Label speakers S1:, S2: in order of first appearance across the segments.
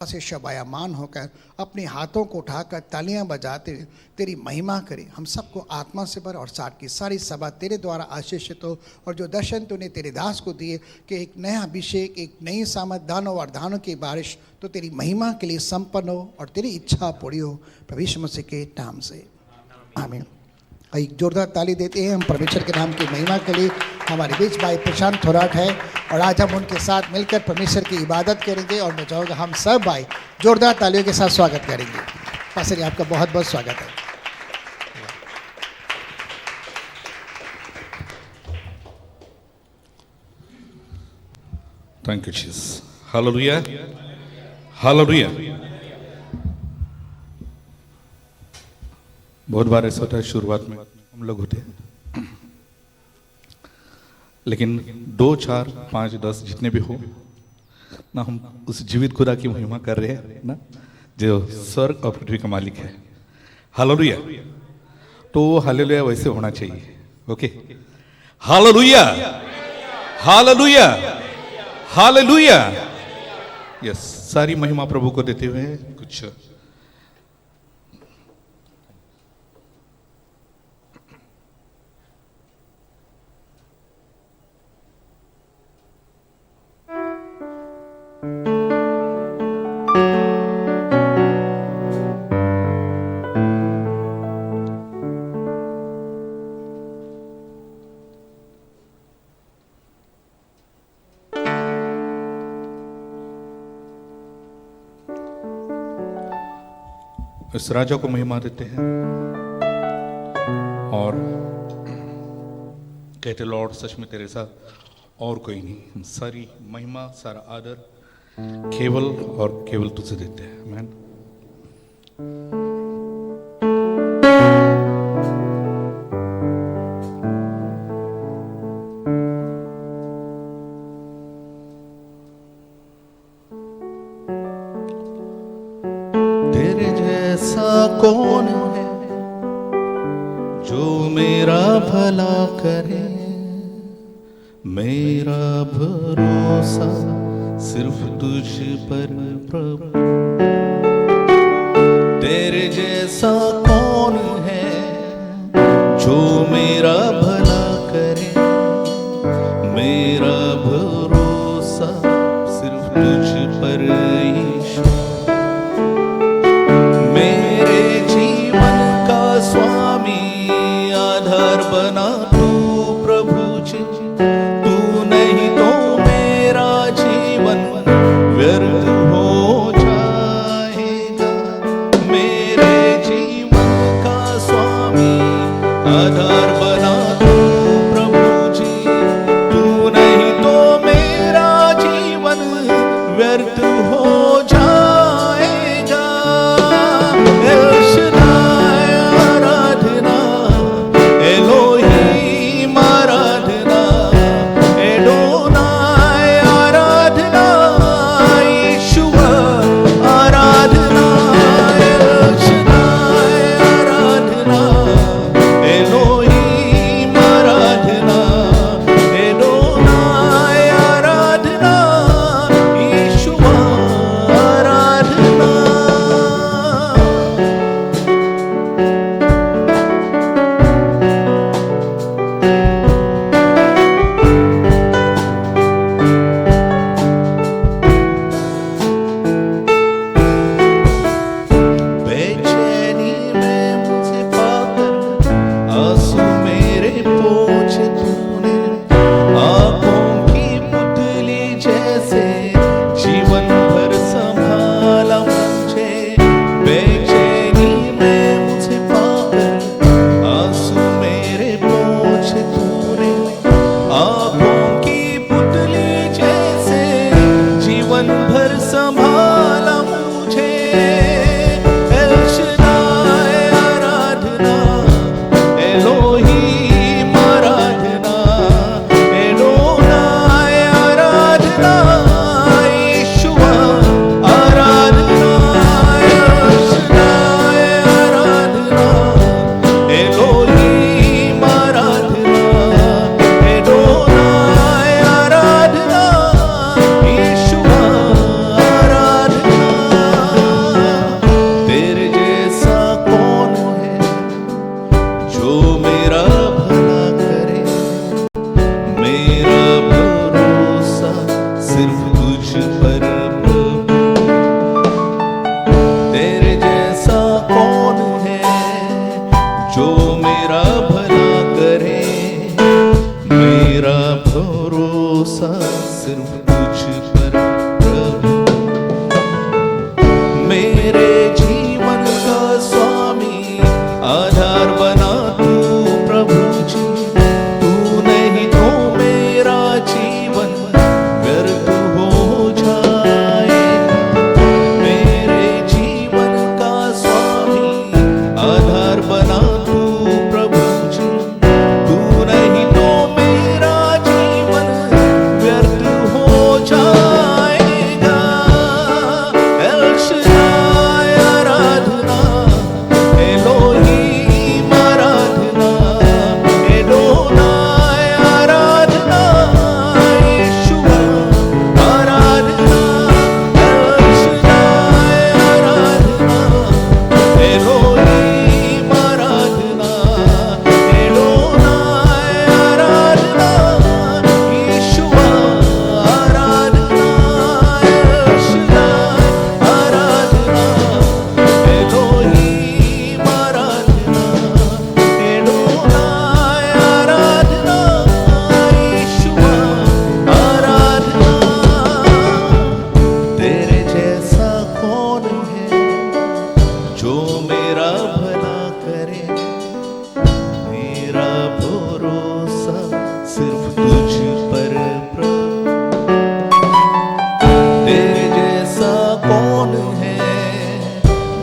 S1: से शबायामान होकर अपने हाथों को उठाकर तालियां बजाते हुए तेरी महिमा करें। हम सबको आत्मा से भर और साथ की सारी सभा तेरे द्वारा आशीषित हो। और जो दर्शन तूने तेरे दास को दिए कि एक नया अभिषेक, एक नई सामर्थ, दानों और दानों की बारिश तो तेरी महिमा के लिए संपन्न हो और तेरी इच्छा पूरी हो, प्रभु यीशु मसीह के नाम से आमीन। एक जोरदार ताली देते हैं हम परमेश्वर के नाम की महिमा के लिए। हमारे बीच भाई प्रशांत थोराट है और आज हम उनके साथ मिलकर परमेश्वर की इबादत करेंगे और मैं चाहूँगा हम सब भाई जोरदार तालियों के साथ स्वागत करेंगे। पास्टर जी आपका बहुत बहुत स्वागत है।
S2: Thank you Jesus. Hallelujah, hallelujah. बहुत बार ऐसा होता है, शुरुआत में हम लोग होते हैं, लेकिन 2, 4, 5, 10 जितने भी हो ना, हम उस जीवित खुदा की महिमा कर रहे हैं ना, जो स्वर्ग और पृथ्वी का मालिक है। हालेलुया। तो हालेलुया वैसे होना चाहिए। Okay, hallelujah, hallelujah, hallelujah. Yes, सारी महिमा प्रभु को देते हुए कुछ इस राजा को महिमा देते हैं और कहते लॉर्ड सच में तेरे साथ और कोई नहीं। सारी महिमा, सारा आदर केवल और केवल तुझे देते हैं। आमीन। तेरे जैसा कौन है जो मेरा भला करे, मेरा भरोसा सिर्फ तुझ पर प्रभु। तेरे जैसा कौन है जो मेरा भला करे, मेरा भरोसा सिर्फ तुझ पर यीशु। मेरे जीवन का स्वामी आधार बना तू प्रभु जी, तू नहीं तो मेरा जीवन व्यर्थ हो जाएगा। मेरे जीवन का स्वामी आधार बना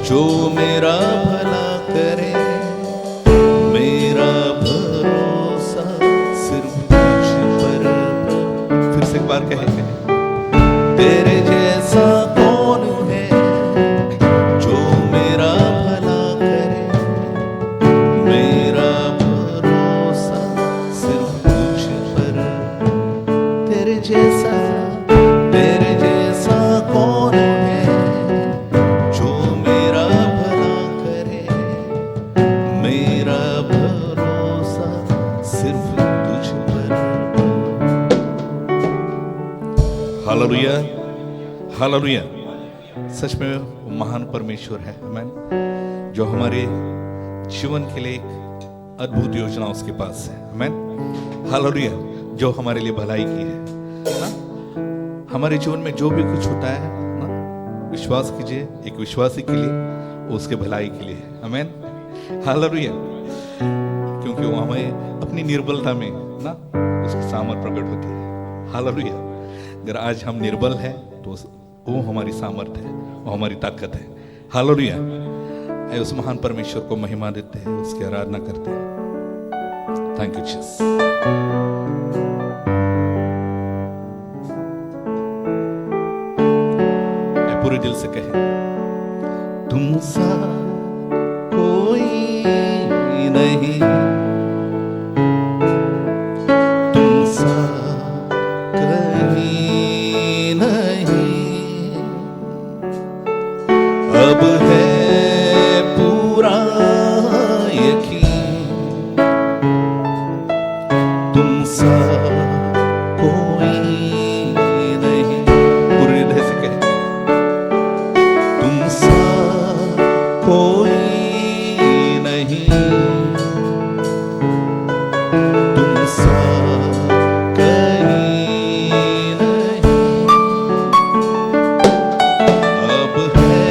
S2: जो मेरा भला करे, मेरा भरोसा सिर्फ तुझ पर। फिर से एक बार कहेंगे, तेरे जैसा कौन है जो मेरा भला करे, मेरा भरोसा सिर्फ तुझ पर। तेरे जैसा कौन है जो मेरा भला करे, मेरा भरोसा सिर्फ तुझ पर। Hallelujah, hallelujah. सच में वो महान परमेश्वर है, आमीन, जो हमारे जीवन के लिए एक अद्भुत योजना उसके पास है, आमीन, हालेलुया, जो हमारे लिए भलाई की है ना। हमारे जीवन में जो भी कुछ होता है ना, विश्वास कीजिए, एक विश्वासी के लिए वो उसके भलाई के लिए है, आमीन, हालेलुया। क्योंकि वो हमें अपनी निर्बलता में ना उसकी सामर्थ प्रकट होती है, हालेलुया। अगर आज हम निर्बल हैं तो वो हमारी सामर्थ है, वो हमारी ताकत है, हालेलुया। आइए उस महान परमेश्वर को महिमा देते हैं, उसकी आराधना करते हैं। Thank you Jesus. पूरे दिल से कहें, तुम सा कोई नहीं, तुम सा कहीं नहीं, अब है पूरा यकीन, तुम सा कोई नहीं। पूरे हृदय से कहें, कोई नहीं, तुम सा कहीं नहीं, अब है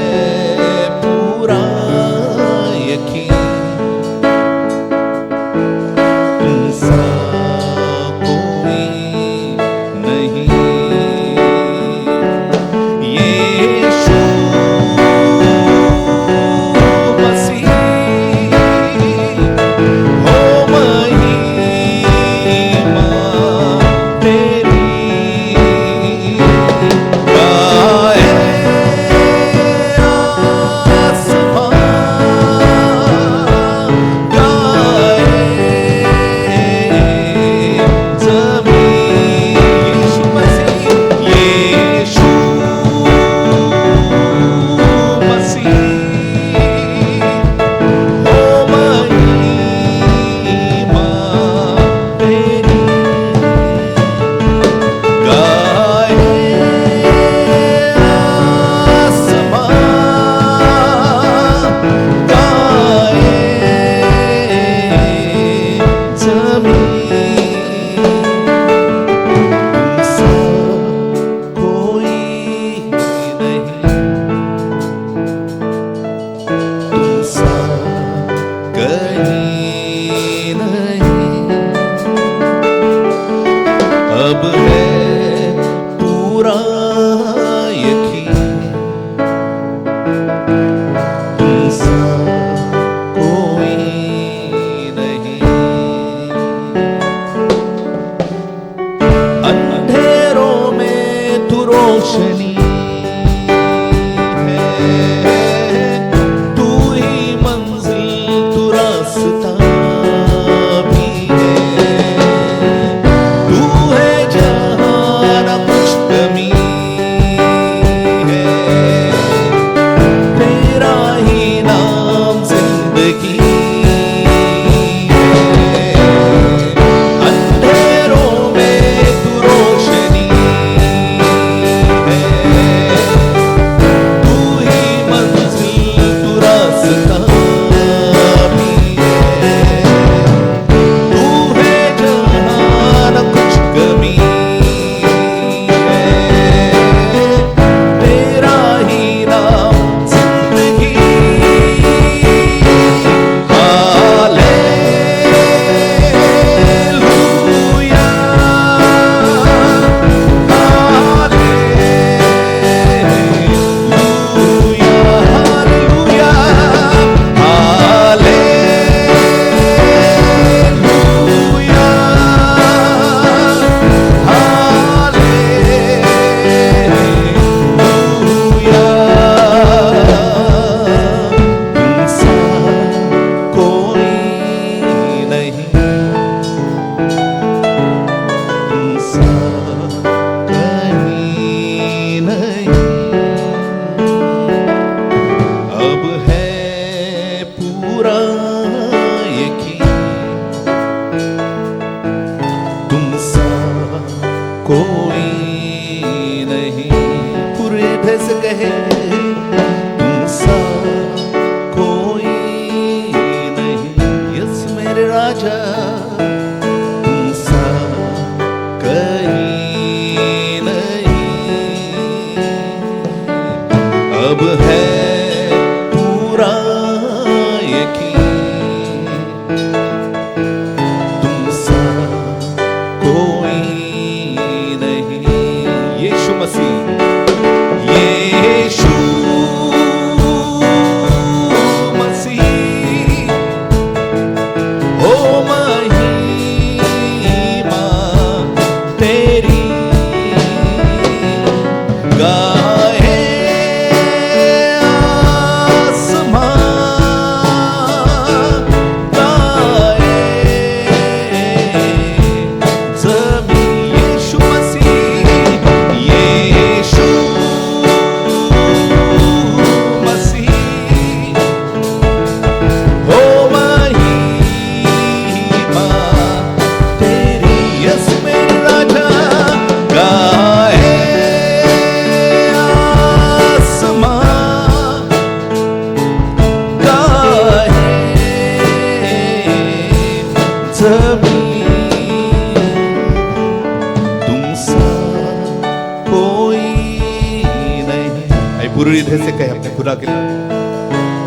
S2: हृदय से कहे अपने खुदा के लिए,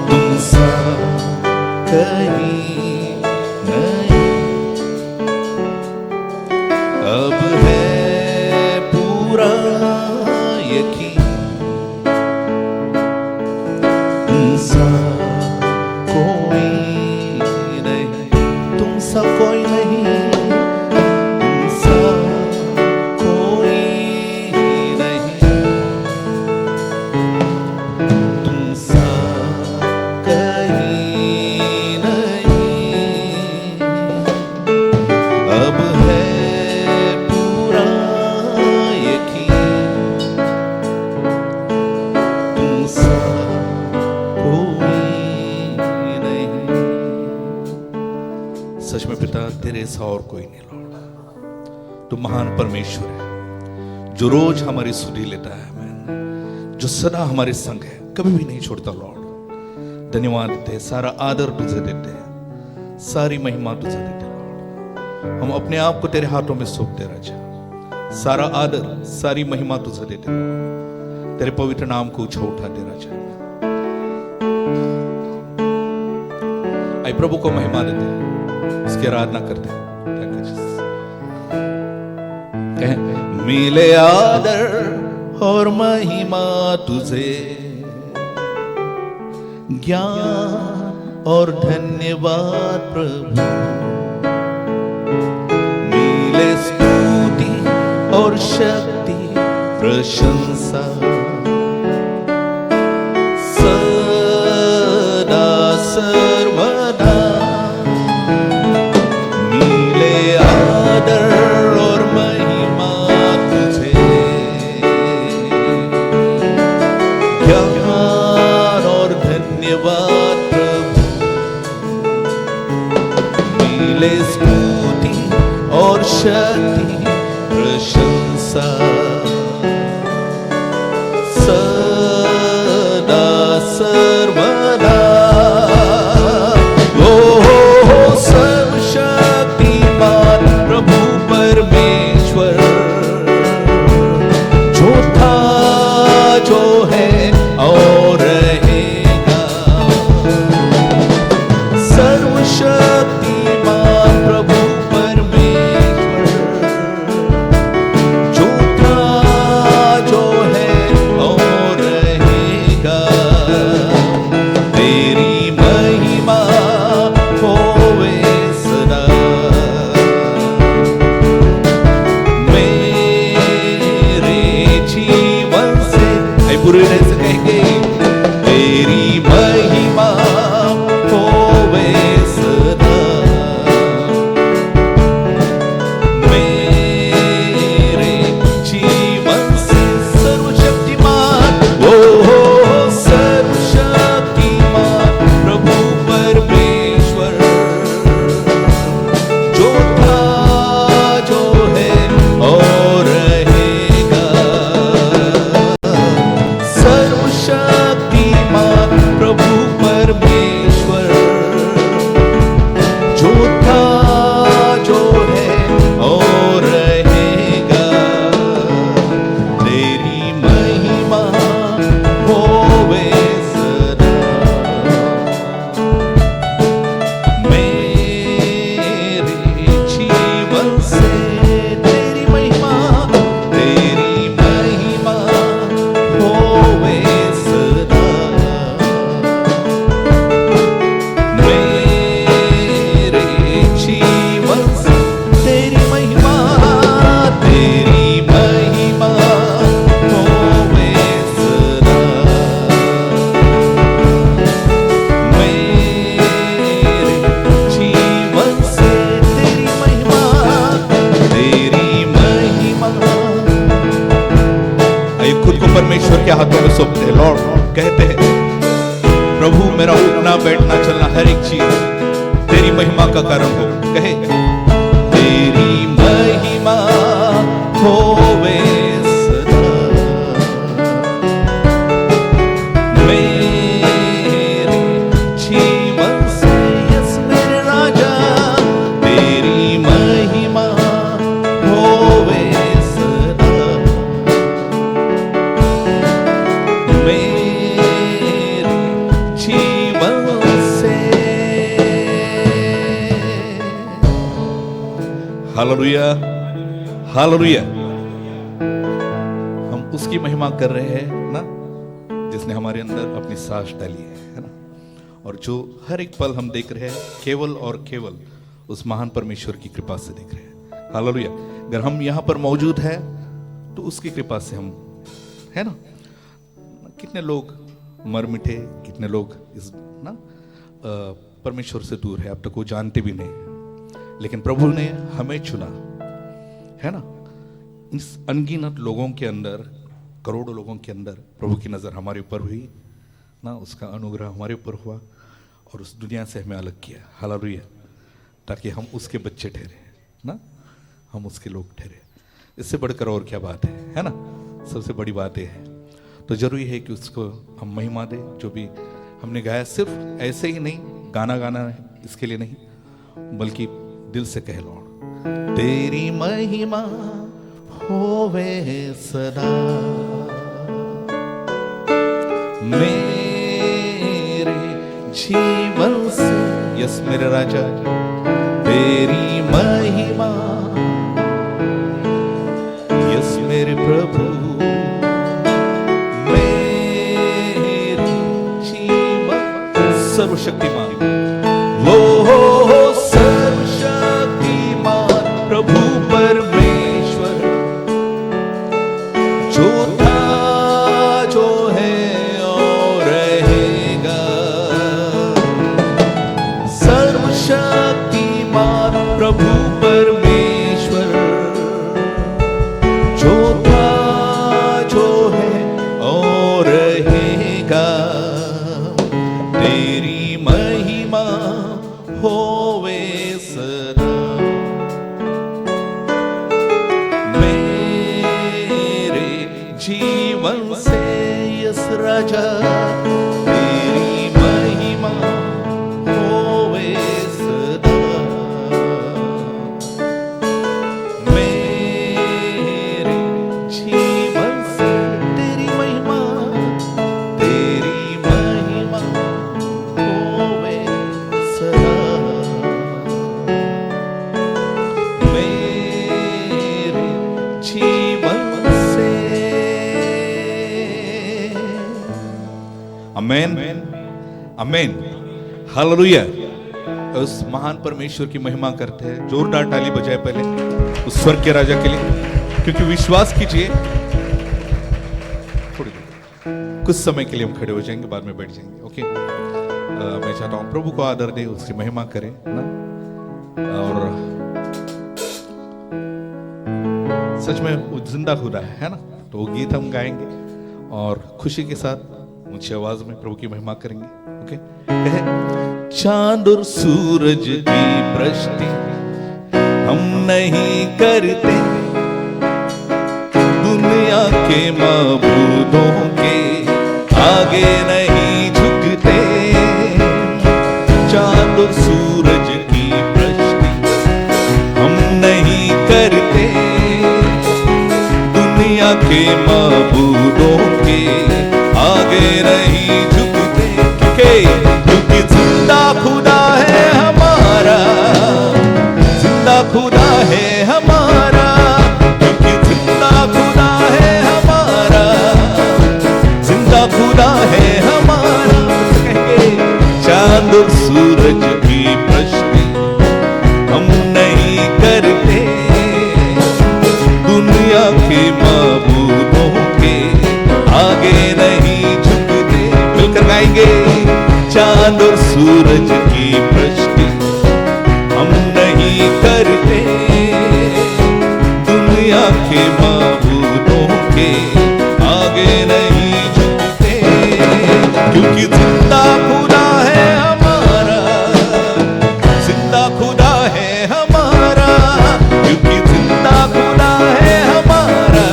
S2: तुम सा कहीं नहीं, अब है पूरा यकीन, तुम सा कोई नहीं, तुम सा कोई नहीं, तुम सा कोई नहीं, तुम सा कहीं नहीं, अब है पूरा यकीन, तुम सा कोई नहीं। सच में पिता, तेरे सा और कोई नहीं लॉर्ड। तू महान परमेश्वर है जो रोज हमारी सुधि लेता है, मैन, जो सदा हमारे संग है, कभी भी नहीं छोड़ता लॉर्ड। धन्यवाद देते हैं, सारा आदर तुझे देते हैं, सारी महिमा तुझे देते हैं लॉर्ड। हम अपने आप को तेरे हाथों में सौंपते राजा, सारा आदर सारी महिमा तुझे देते हैं, तेरे पवित्र नाम को ऊंचा उठाते राजा। आई प्रभु को महिमा देते हैं, उसकी आराधना करते हैं। Thank you, Jesus। कहें, मिले आदर और महिमा तुझे, ज्ञान और धन्यवाद प्रभु, मिले स्तुति और शक्ति प्रशंसा, सदा सर्वदा मिले आदर और महिमा तुझे, ज्ञान और धन्यवाद प्रभु, मिले स्तुति और शक्ति प्रशंसा, सदा सर्वदा। ओ सर्वशक्तिमान प्रभु परमेश्वर, जो था जो है और रहेगा, सर्वशक्तिमान प्रभु परमेश्वर, जो था जो है और रहेगा, तेरी महिमा होवे सदा, मेरे जीवन से, आई पूरे हृदय से कहेंगे, तेरी महिमा होवे सदा, मेरे जीवन से। सर्वशक्तिमान, ओ सर्वशक्तिमान प्रभु परमेश्वर, जो था जो है और रहेगा, सर्वशक्तिमान प्रभु परमेश्वर, जो था जो है और रहेगा, तेरी महिमा होवे सदा, मेरे जीवन से। तेरी महिमा होवे सदा, मेरे जीवन से। तेरी महिमा होवे सदा, मेरे जीवन से। तेरी महिमा आइए खुद को परमेश्वर के हाथों में सौंपते हैं। लॉर्ड कहते हैं, प्रभु मेरा उठना बैठना चलना हर एक चीज तेरी महिमा का कारण हो। कहे, तेरी महिमा होवे सदा, मेरे जीवन से। यस मेरे राजा, तेरी महिमा होवे सदा, मेरे हालेलुया, हालेलुया। हम उसकी महिमा कर रहे हैं ना, जिसने हमारे अंदर अपनी सांस डाली है ना, और जो हर एक पल हम देख रहे हैं केवल और केवल उस महान परमेश्वर की कृपा से देख रहे हैं। हालेलुया। अगर हम यहाँ पर मौजूद है तो उसकी कृपा से हम, है ना। कितने लोग मर मिटे, कितने लोग इस ना परमेश्वर से दूर है, अब तक वो जानते भी नहीं, लेकिन प्रभु ने हमें चुना, है ना। इस अनगिनत लोगों के अंदर, करोड़ों लोगों के अंदर प्रभु की नज़र हमारे ऊपर हुई ना, उसका अनुग्रह हमारे ऊपर हुआ और उस दुनिया से हमें अलग किया। हालेलुया। ताकि हम उसके बच्चे ठहरे ना, हम उसके लोग ठहरे। इससे बढ़कर और क्या बात है ना। सबसे बड़ी बात यह है, तो जरूरी है कि उसको हम महिमा दें। जो भी हमने गाया सिर्फ ऐसे ही नहीं, गाना गाना है इसके लिए नहीं, बल्कि दिल से कह लो, तेरी महिमा होवे सदा मेरे जीवन से। यस मेरे राजा, तेरी महिमा, यस मेरे प्रभु, मेरे जीवन। सर्वशक्तिमान वो सर्वशक्तिमान प्रभु परमेश्वर, जो था, जो है और रहेगा। सर्वशक्तिमान प्रभु परमेश्वर, जो था, जो है और रहेगा। तेरी महिमा होवे सदा मेरे जीवन से। यस राजा, तेरी महिमा होवे सदा मेरे जीवन से। तेरी महिमा, तेरी महिमा होवे सदा मेरे जीवन से। आमेन, आमेन, हालेलुया। उस महान परमेश्वर की महिमा करते हैं। जोरदार ताली बजाए पहले उस स्वर्ग के राजा के लिए, क्योंकि विश्वास कीजिए थोड़ी देर, कुछ समय के लिए हम खड़े हो जाएंगे, बाद में बैठ जाएंगे। ओके। मैं चाहता हूँ प्रभु को आदर दे, उसकी महिमा करें ना। और सच में वो जिंदा खुदा है ना। तो वो गीत हम गाएंगे और खुशी के साथ ऊंची आवाज में प्रभु की महिमा करेंगे। ओके। कहे, चांद और सूरज की प्रश्न हम नहीं करते, दुनिया के माबूदों के आगे नहीं झुकते। चांद और सूरज की प्रश्न हम नहीं करते, दुनिया के माबूदों के आगे नहीं झुकते। क्योंकि जिंदा खुदा है हमारा, जिंदा खुदा है हमारा, क्योंकि जिंदा खुदा है हमारा, जिंदा खुदा है हमारा। चांद और सूरज की प्रश्न हम नहीं करते, दुनिया के माबूदों के आगे नहीं झुकते। मिलकर गाएंगे, चांद और सूरज की प्रश्न हम नहीं करते, दुनिया के माबूदों के आगे नहीं झुकते। क्योंकि जिंदा खुदा है हमारा, जिंदा खुदा है हमारा, क्योंकि जिंदा खुदा है हमारा,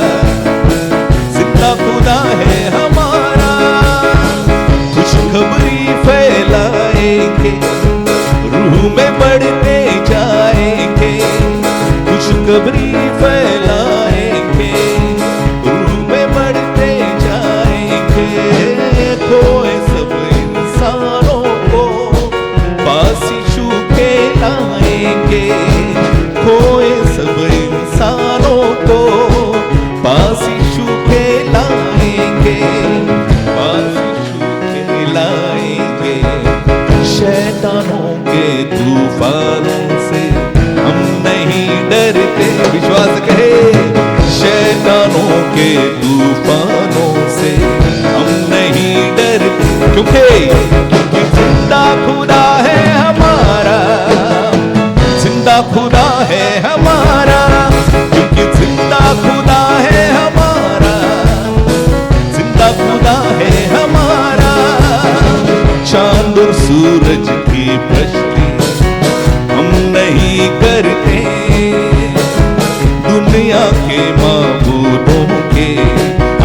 S2: जिंदा खुदा है हमारा। खुशखबरी फैलाएंगे, रूह में बढ़ते जाएंगे। खुशखबरी फैलाएंगे, रूह में बढ़ते जाएंगे। खोए सब इंसान क्योंकि जिंदा खुदा है हमारा, जिंदा खुदा है हमारा, क्योंकि जिंदा खुदा है हमारा, जिंदा खुदा है हमारा। चांद और सूरज की प्रश्न हम नहीं करते, दुनिया के माबूदों के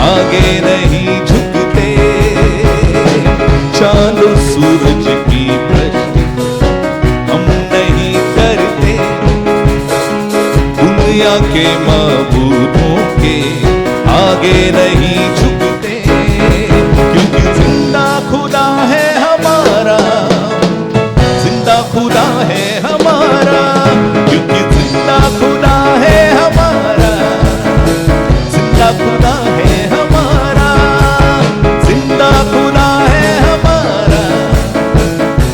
S2: आगे नहीं झुकते। चांद और सूरज की प्रश्न हम नहीं करते, दुनिया के माबूदों के आगे नहीं झुकते। क्योंकि जिंदा खुदा है हमारा, जिंदा खुदा है हमारा, क्योंकि जिंदा खुदा है हमारा, जिंदा खुदा है हमारा, जिंदा खुदा है हमारा,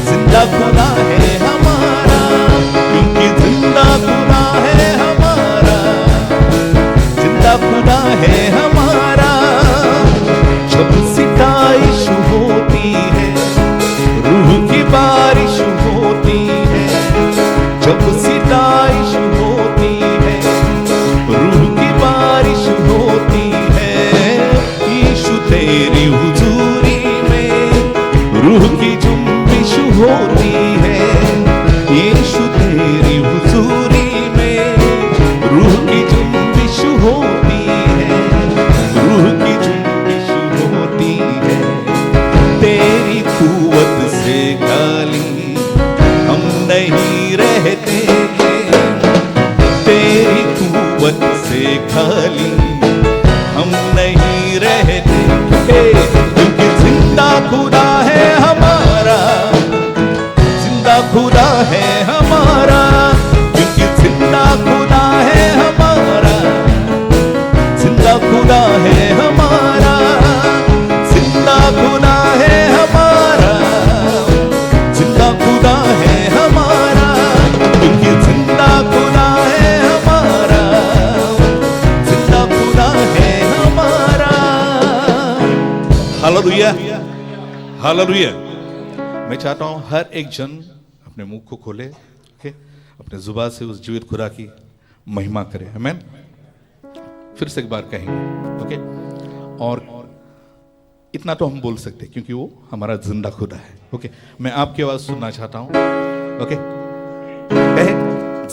S2: जिंदा खुदा है हमारा, क्योंकि जिंदा खुदा है हमारा, जिंदा खुदा है हमारा। जब सिताइश होती है, रूह की बारिश होती है, जब सिताइश होती है, रूह की बारिश होती है। यीशु तेरी हुजूरी में रूह की जुम्बिश होती है, यीशु तेरी हुजूरी में रूह की जुम्बिश होती है, रूह की जुम्बिश होती है। तेरी कुव्वत से खाली हम नहीं रहते, तेरी कुव्वत से खाली हम नहीं रहते। क्योंकि जिंदा खुदा है हमारा, जिंदा खुदा है हमारा, क्योंकि जिंदा खुदा है हमारा, जिंदा खुदा है हमारा, जिंदा खुदा है हमारा, जिंदा खुदा है हमारा, क्योंकि जिंदा खुदा है हमारा, जिंदा खुदा है हमारा। Hallelujah, hallelujah. मैं चाहता हूं हर एक जन अपने मुंह को खोले, ओके, अपने जुबान से उस जीवित खुदा की महिमा करे। आमीन। फिर से एक बार कहेंगे, ओके। और इतना तो हम बोल सकते हैं क्योंकि वो हमारा जिंदा खुदा है, ओके। मैं आपकी आवाज सुनना चाहता हूं, ओके। कहे,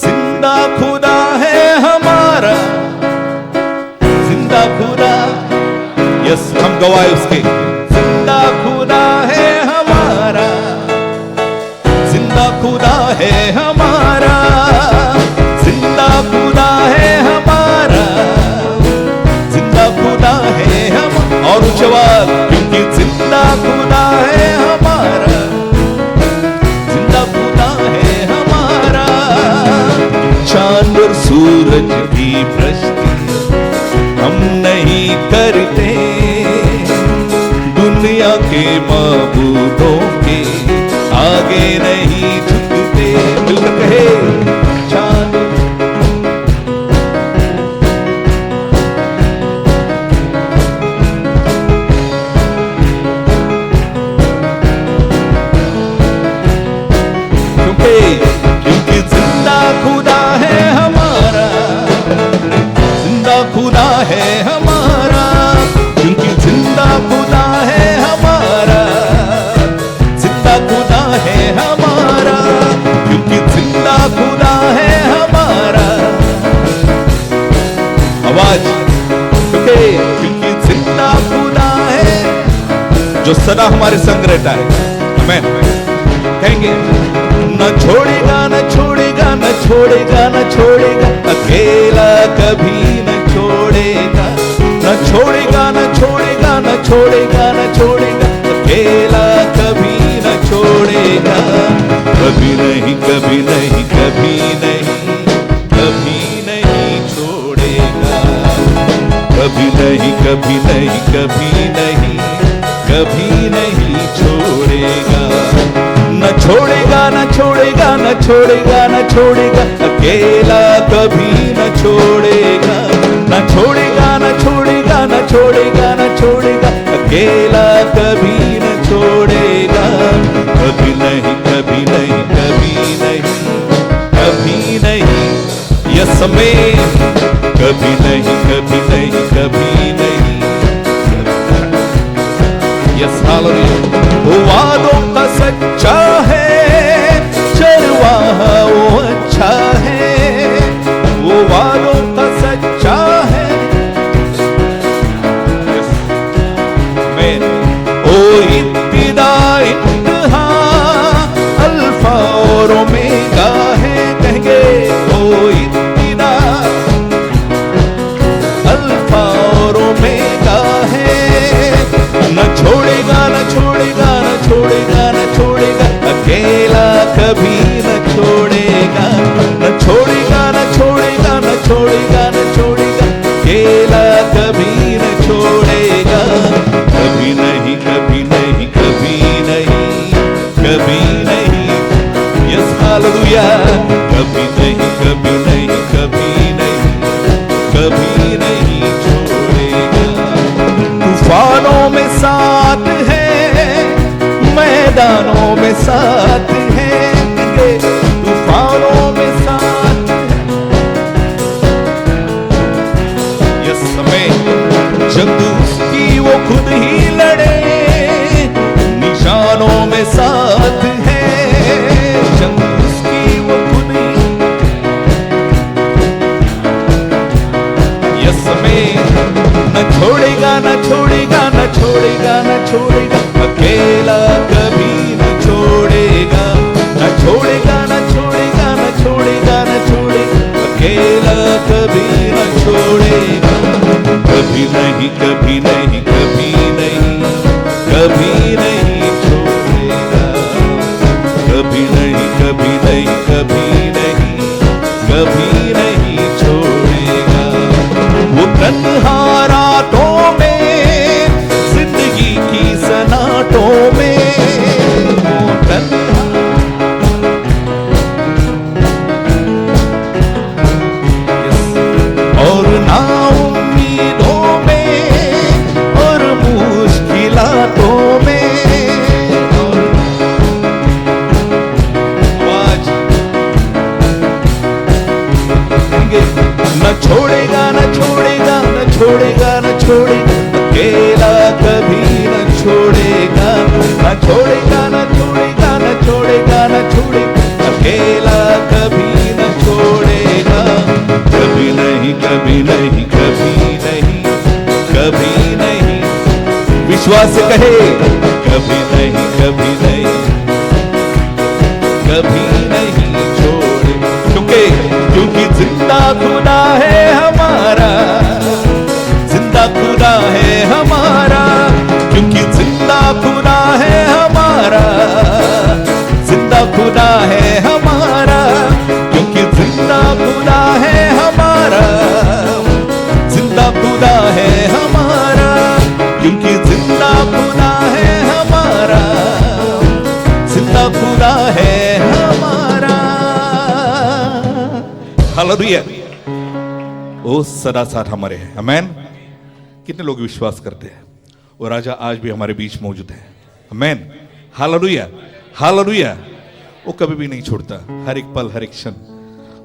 S2: जिंदा खुदा है हमारा, जिंदा खुदा, यस, हम गवाए उसके। जिंदा खुदा है हमारा, जिंदा खुदा है हमारा, जिंदा खुदा है हमारा, जिंदा खुदा है हम। और उच्चवाद, क्योंकि जिंदा खुदा है हमारा, जिंदा खुदा है हमारा। चांद और सूरज की प्रश्न हम नहीं करते, दुनिया के माबूदों के आगे नहीं झुकते। मिलकर कहे, चांद क्योंकि जिंदा खुदा है हमारा, जिंदा खुदा है हमारा, क्योंकि जिंदा खुदा है हमारा, जिंदा खुदा है हमारा, क्योंकि जिंदा खुदा है हमारा। आवाज, क्योंकि जिंदा खुदा है जो सदा हमारे संग रहता है। आमीन। कहेंगे, न छोड़ेगा, न छोड़ेगा, न छोड़ेगा, न छोड़ेगा, अकेला कभी न छोड़ेगा, न छोड़ेगा, न छोड़ेगा, न छोड़ेगा, न छोड़ेगा, अकेला कभी न छोड़ेगा। कभी नहीं, कभी नहीं, कभी नहीं, कभी नहीं छोड़ेगा, कभी नहीं, कभी नहीं, कभी नहीं, कभी नहीं छोड़ेगा। न छोड़ेगा, न छोड़ेगा, न छोड़ेगा, न छोड़ेगा, अकेला कभी न छोड़ेगा, न छोड़ेगा, न छोड़ेगा, न छोड़ेगा, न छोड़ेगा, अकेला कभी न छोड़ेगा। कभी नहीं, कभी नहीं, कभी नहीं, कभी नहीं, यस में कभी नहीं, कभी नहीं, कभी नहीं, यस हालेलुया। वो वादों का सच्चा है, चरवाहा वो अच्छा है, वो वादों का सच्चा है। ओ इब्तिदा इंतहा, अल्फा और ओमेगा है, कहेंगे ओ इब्तिदा अल्फा और ओमेगा है। न छोड़ेगा, न छोड़ेगा, न छोड़ेगा, न छोड़ेगा, अकेला कभी न छोड़ेगा, न छोड़ेगा, न छोड़ेगा, न छोड़ेगा, न छोड़ेगा, अकेला कभी न छोड़ेगा। कभी नहीं, कभी नहीं, कभी नहीं, कभी नहीं, यस हालेलुया। कभी नहीं, कभी नहीं, कभी नहीं, कभी नहीं छोड़ेगा। तूफानों में साथ है, मैदानों में साथ है, तूफानों में साथ है। यस समय जंग उसकी वो खुद ही लड़े, निशानों में साथ है, जंग उसकी वो खुद ही। यस में न छोड़ेगा, न छोड़ेगा, न छोड़ेगा, न छोड़ेगा, अकेला कभी न छोड़ेगा, न छोड़ेगा, न छोड़ेगा, न छोड़ेगा, न छोड़ेगा, अकेला कभी न छोड़ेगा। कभी नहीं, कभी नहीं, कभी नहीं, कभी नहीं छोड़ेगा। कभी नहीं, कभी नहीं, कभी नहीं, कभी नहीं छोड़ेगा। वो तन्हा रातों में, जिंदगी की सनाटों में, वो तन्हा और ना न छोड़ेगा, न छोड़ेगा, न छोड़ेगा, न छोड़ेगा, अकेला कभी न छोड़ेगा, न छोड़ेगा, न छोड़ेगा, न छोड़ेगा, न छोड़ेगा, अकेला कभी न छोड़ेगा। कभी नहीं, कभी नहीं, कभी नहीं, कभी नहीं, विश्वास से कहे कभी नहीं, कभी नहीं, कभी नहीं छोड़े। क्योंकि जिंदा खुदा है हमारा, जिंदा खुदा है हमारा, क्योंकि जिंदा खुदा है हमारा, जिंदा खुदा है हमारा, क्योंकि जिंदा खुदा है हमारा, जिंदा खुदा है हमारा, क्योंकि जिंदा खुदा है हमारा, जिंदा खुदा है हमारा। हालेलुया। वो सदा साथ हमारे हैं, आमेन। कितने लोग विश्वास करते हैं वो राजा आज भी हमारे बीच मौजूद है, आमेन। Hallelujah, hallelujah. वो कभी भी नहीं छोड़ता, हर एक पल, हर एक क्षण।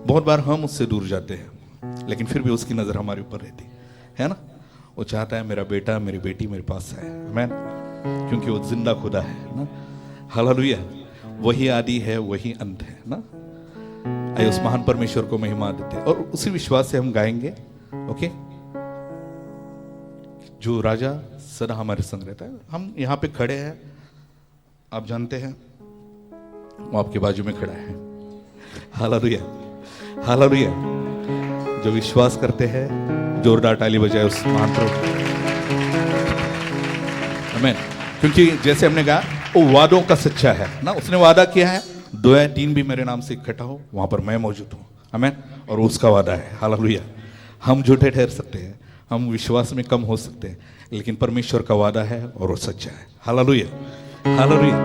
S2: बहुत बार हम उससे दूर जाते हैं, लेकिन फिर भी उसकी नजर हमारे ऊपर रहती है ना। वो चाहता है मेरा बेटा, मेरी बेटी मेरे पास है, आमेन, क्योंकि वो जिंदा खुदा है ना। हालेलुया। वही आदि है, वही अंत है ना। आइए उस महान परमेश्वर को महिमा देते हैं और उसी विश्वास से हम गाएंगे, ओके। जो राजा सदा हमारे संग रहता है। हम यहाँ पे खड़े हैं, आप जानते हैं वो आपके बाजू में खड़ा है। Hallelujah, hallelujah. जो विश्वास करते हैं जोरदार ताली बजाए उस महान प्रभु, आमीन। क्योंकि जैसे हमने कहा वो वादों का सच्चा है ना। उसने वादा किया है 2 या 3 भी मेरे नाम से इकट्ठा हो वहां पर मैं मौजूद हूं, आमीन। और उसका वादा है, हालेलुया। हम झूठे ठहर सकते हैं, हम विश्वास में कम हो सकते हैं, लेकिन परमेश्वर का वादा है और वो सच्चा है, हालेलुया, हालेलुया।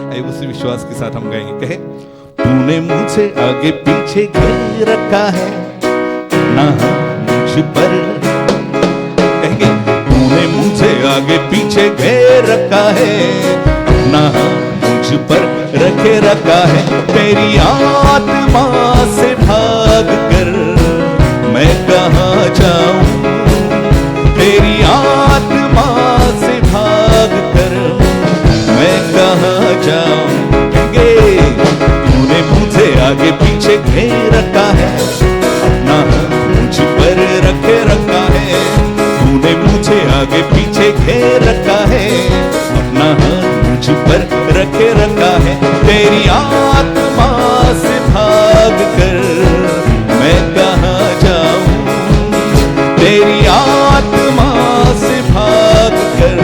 S2: आइए उसी विश्वास के साथ हम गाएंगे, कहे तूने मुझे आगे पीछे घेर रखा है ना मुझ पर, कहेंगे तूने मुझे आगे पीछे घेर रखा है ना मुझ पर, रखे रखा है। तेरी आत्मा से भाग कर मैं कहाँ जाऊं, तेरी आत्मा से भाग कर मैं कहाँ जाऊं। तूने मुझे आगे पीछे घेर रखा है, अपना हाथ मुझ पर रखे रखा है। तूने मुझे आगे पीछे घेर रखा है, अपना हाथ मुझ पर रखे रखा है। तेरी आत्मा से भाग कर मैं कहाँ जाऊं, तेरी आत्मा से भाग कर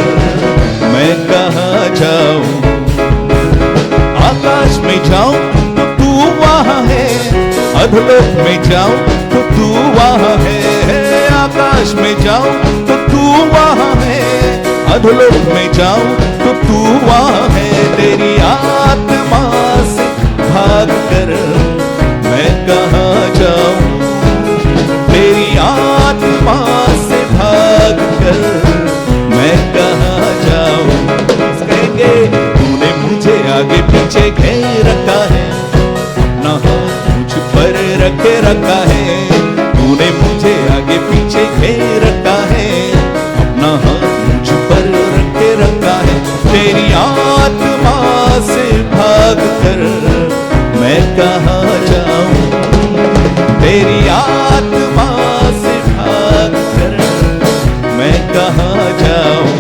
S2: मैं कहाँ जाऊं। आकाश में जाऊं तो तू वहां है, अधलोक में जाऊं तो तू वहां है। आकाश में जाऊं तो तू वहां है, अधलोक में जाऊं तो तू वहां है। तेरी आत्मा से भाग कर मैं कहाँ जाऊं, तेरी आत्मा से भाग कर मैं कहाँ जाऊं। कहेंगे तूने मुझे आगे पीछे घेर रखा है, अपना हाथ मुझ पर रखे रखा है। तूने मुझे आगे पीछे घेर रखा है, अपना हाथ मुझ पर रखे रखा है। तेरी आत्मा से भाग कर मैं कहाँ जाऊं, तेरी आत्मा से भाग कर मैं कहाँ जाऊं।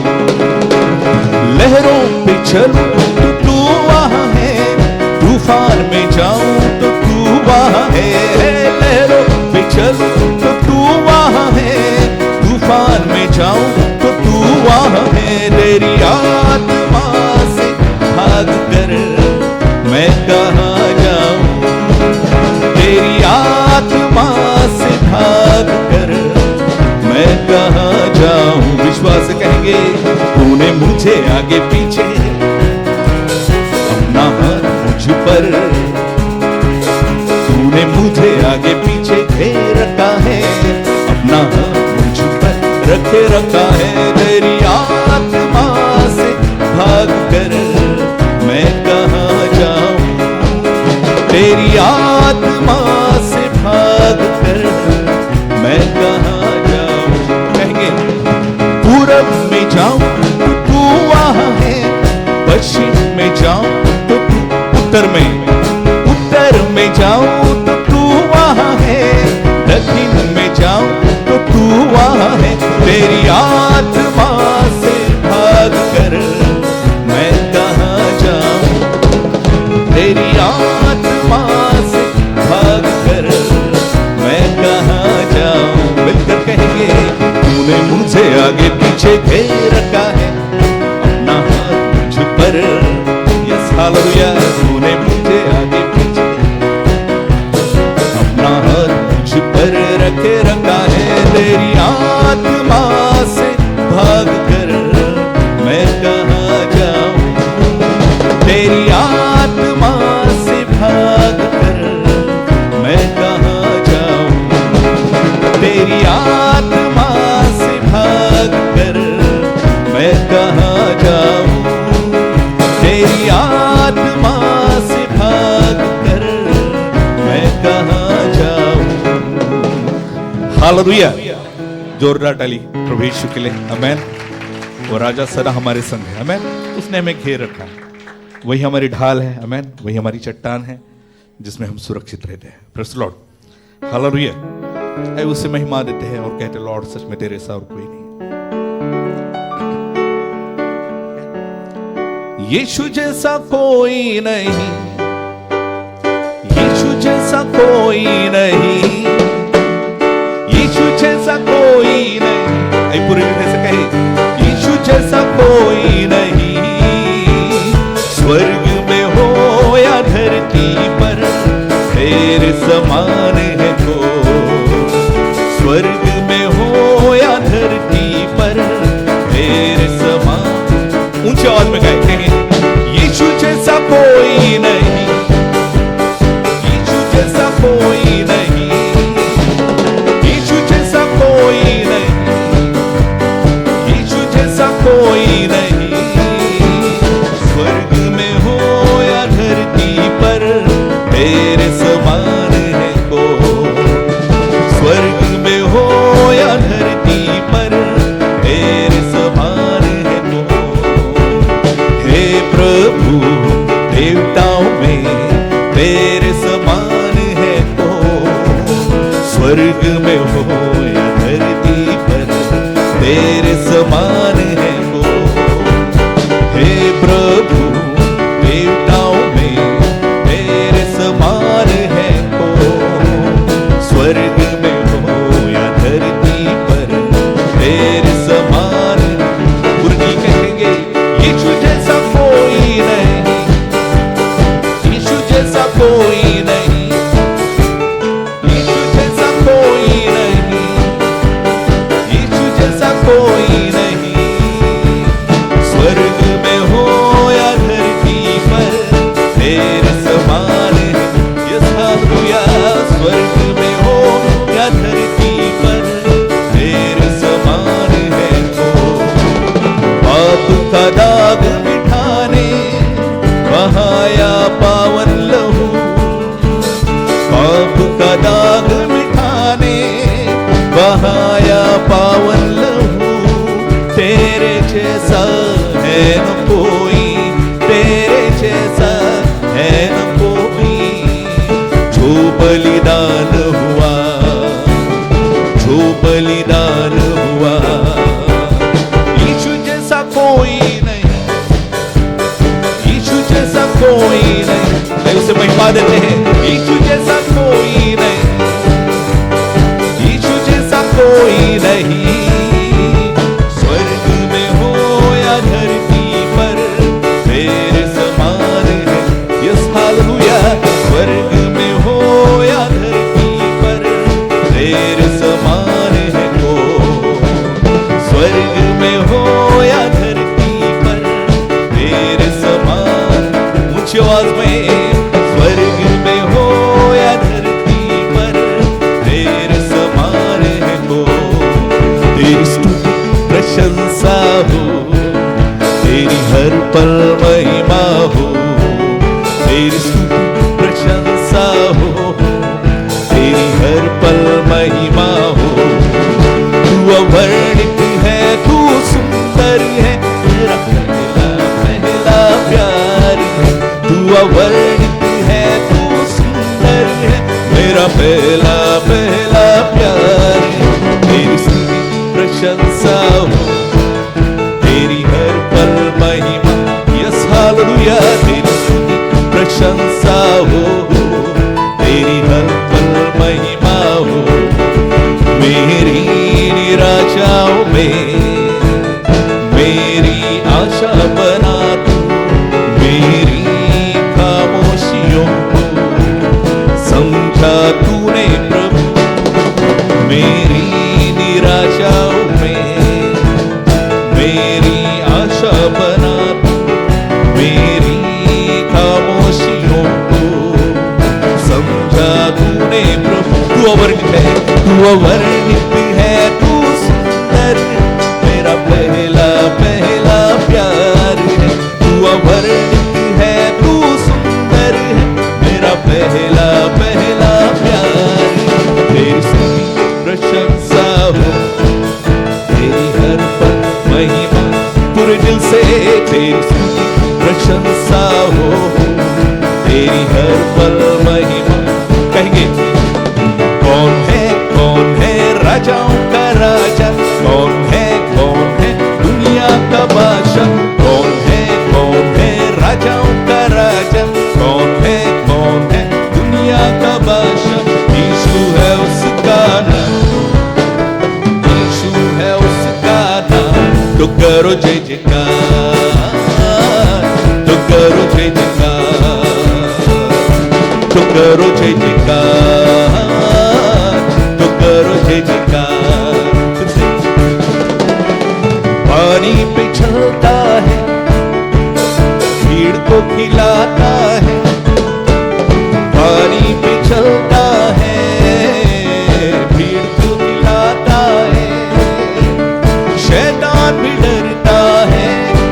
S2: लहरों पे चलूं तो तू वहां है, तूफान में जाऊं तो तू वहां है। लहरों पे चलूं तो तू वहां है, तूफान में जाऊं तो तू वहां है। तेरी आत्मा से भाग कर मैं कहाँ जाऊं, तेरी आत्मा से भाग कर मैं कहाँ जाऊं। विश्वास से कहेंगे तूने मुझे आगे पीछे अपना हाथ मुझ पर, तूने मुझे आगे पीछे घेर रखा है, अपना हाथ मुझ पर रखे रखा है। तेरी आत्मा से भाग कर मैं कहाँ जाऊं, तेरी आत्मा से भाग कर मैं कहाँ जाऊं। कहेंगे पूरब में जाऊं तो तू वहां है, पश्चिम में जाऊं तो तू उत्तर में जाऊं तो तू वहां है, दक्षिण में जाऊं तो तू वहां है। तेरी आत्मा से भाग कर मैं कहाँ जाऊं, तेरी आत्मा से भाग कर मैं कहाँ जाऊं। मिलकर कहेंगे तूने मुझे आगे पीछे घेर रखा है, अपना हाथ मुझ पर। Yes hallelujah. तूने मुझे आगे पीछे अपना हाथ मुझ पर रखे रखा है। तेरी आत्मा से भाग कर मैं कहाँ जाऊं, तेरी आत्मा से भाग कर मैं कहाँ जाऊं, तेरी आत्मा से भाग कर मैं कहाँ जाऊं, तेरी आत्मा से भाग कर मैं कहाँ जाऊं। हालेलुया। जोरदार ताली प्रभु यीशु के लिए। आमेन। वो राजा सदा हमारे संग है। आमेन। उसने हमें घेर रखा है, वही हमारी ढाल है। आमेन। वही हमारी चट्टान है जिसमें हम सुरक्षित रहते हैं। Praise the Lord. हालेलुया। उसे महिमा देते हैं और कहते लॉर्ड सच में तेरे सा और कोई नहीं। यीशु जैसा कोई नहीं, यीशु जैसा कोई नहीं, यीशु जैसा कोई नहीं। आई पूरी तरह से कहे यीशु जैसा कोई नहीं, स्वर्ग में हो या धरती पर तेरे समान है को। स्वर्ग में हो या धरती पर तेरे समान। ऊंचे आवाज में गाए कहेंगे यीशु जैसा कोई नहीं, यीशु जैसा कोई नहीं, यीशु जैसा कोई नहीं, यीशु जैसा कोई नहीं। स्वर्ग में हो या धरती धरती पर तेरे समान है कौन। स्वर्ग में हो या धरती पर तेरे समान है कौन। हे प्रभु देवताओं में तेरे समान है कौन। स्वर्ग में हो या धरती पर तेरे समान है कौन। हे प्रभु देवताओं में तेरे समान है कौन। स्वर्ग में हो या धरती पर तेरे समान। पूर्णी कहेंगे यीशु जैसा कोई नहीं, यीशु जैसा कोई नहीं, यीशु जैसा कोई नहीं, यीशु जैसा कोई नहीं। स्वर्ग में हो या धरती पर तेरे समान है। Yes hallelujah. स्वर्ग में हो या धरती पर तेरे समान है कौन। पाप का दाग मिटाने बहाया पावन लहू। पाप का दाग मिटाने बहाया पावन लहू। तेरे जैसा है न कोई, तेरे जैसा है न कोई। जो बलिदान हुआ, जो बलिदान हुआ। यीशु जैसा कोई नहीं, यीशु जैसा कोई नहीं। आइए उसे महिमा देते हैं। यीशु जैसा कोई नहीं, यीशु जैसा कोई नहीं। स्वर्ग में हो या धरती पर तेरे समान है। Yes hallelujah. स्वर्ग में हो या धरती पर तेरे समान है कौन। स्वर्ग में हो या धरती पर तेरे समान। ऊंची आवाज में स्वर्ग में हो या धरती पर तेरे समान है कौन। तेरी स्तुति प्रशंसा हो, तेरी हर पल महिमा हो। तेरी स्तुति प्रशंसा हो, तेरी हर पल महिमा हो। तू अवर्णित है, तू सुंदर है, मेरा पहला पहला प्यार है। तू अवर्णित है, तू सुंदर है, मेरा पहला पहला प्यार है। तेरी स्तुति प्रशंसा हो, तेरी हर पल महिमा। Yes hallelujah. तेरी स्तुति प्रशंसा हो, तेरी हर पल महिमा हो। मेरी निराशाओं में मेरी आशा बना तू। मेरी खामोशियों को समझा तूने प्रभु। मेरी निराशाओं में मेरी आशा बना तू। मेरी खामोशियों को समझा तूने प्रभु। तू अवर्णित है, तू अवर्णित है, तू सुंदर है, मेरा पहला पहला प्यार है। तू अवर्णित है, तू सुंदर है, मेरा पहला पहला प्यार है। तेरी स्तुति प्रशंसा हो, तेरी हर पल महिमा। पूरे दिल से तेरी स्तुति प्रशंसा हो, तेरी हर पल महिमा। कहेंगे कौन है राजाओं का राजा। कौन है दुनिया का बादशाह। कौन है राजाओं का राजा। कौन है दुनिया का बादशाह। यीशु है उसका नाम, यीशु है उसका नाम। तो करो जय जयकार, तो करो जय जयकार, तो करो जय जयकार, तो करो जय जयकार। पानी पे चलता है, भीड़ को खिलाता है। पानी पे चलता है, भीड़ को खिलाता है। शैतान भी डरता है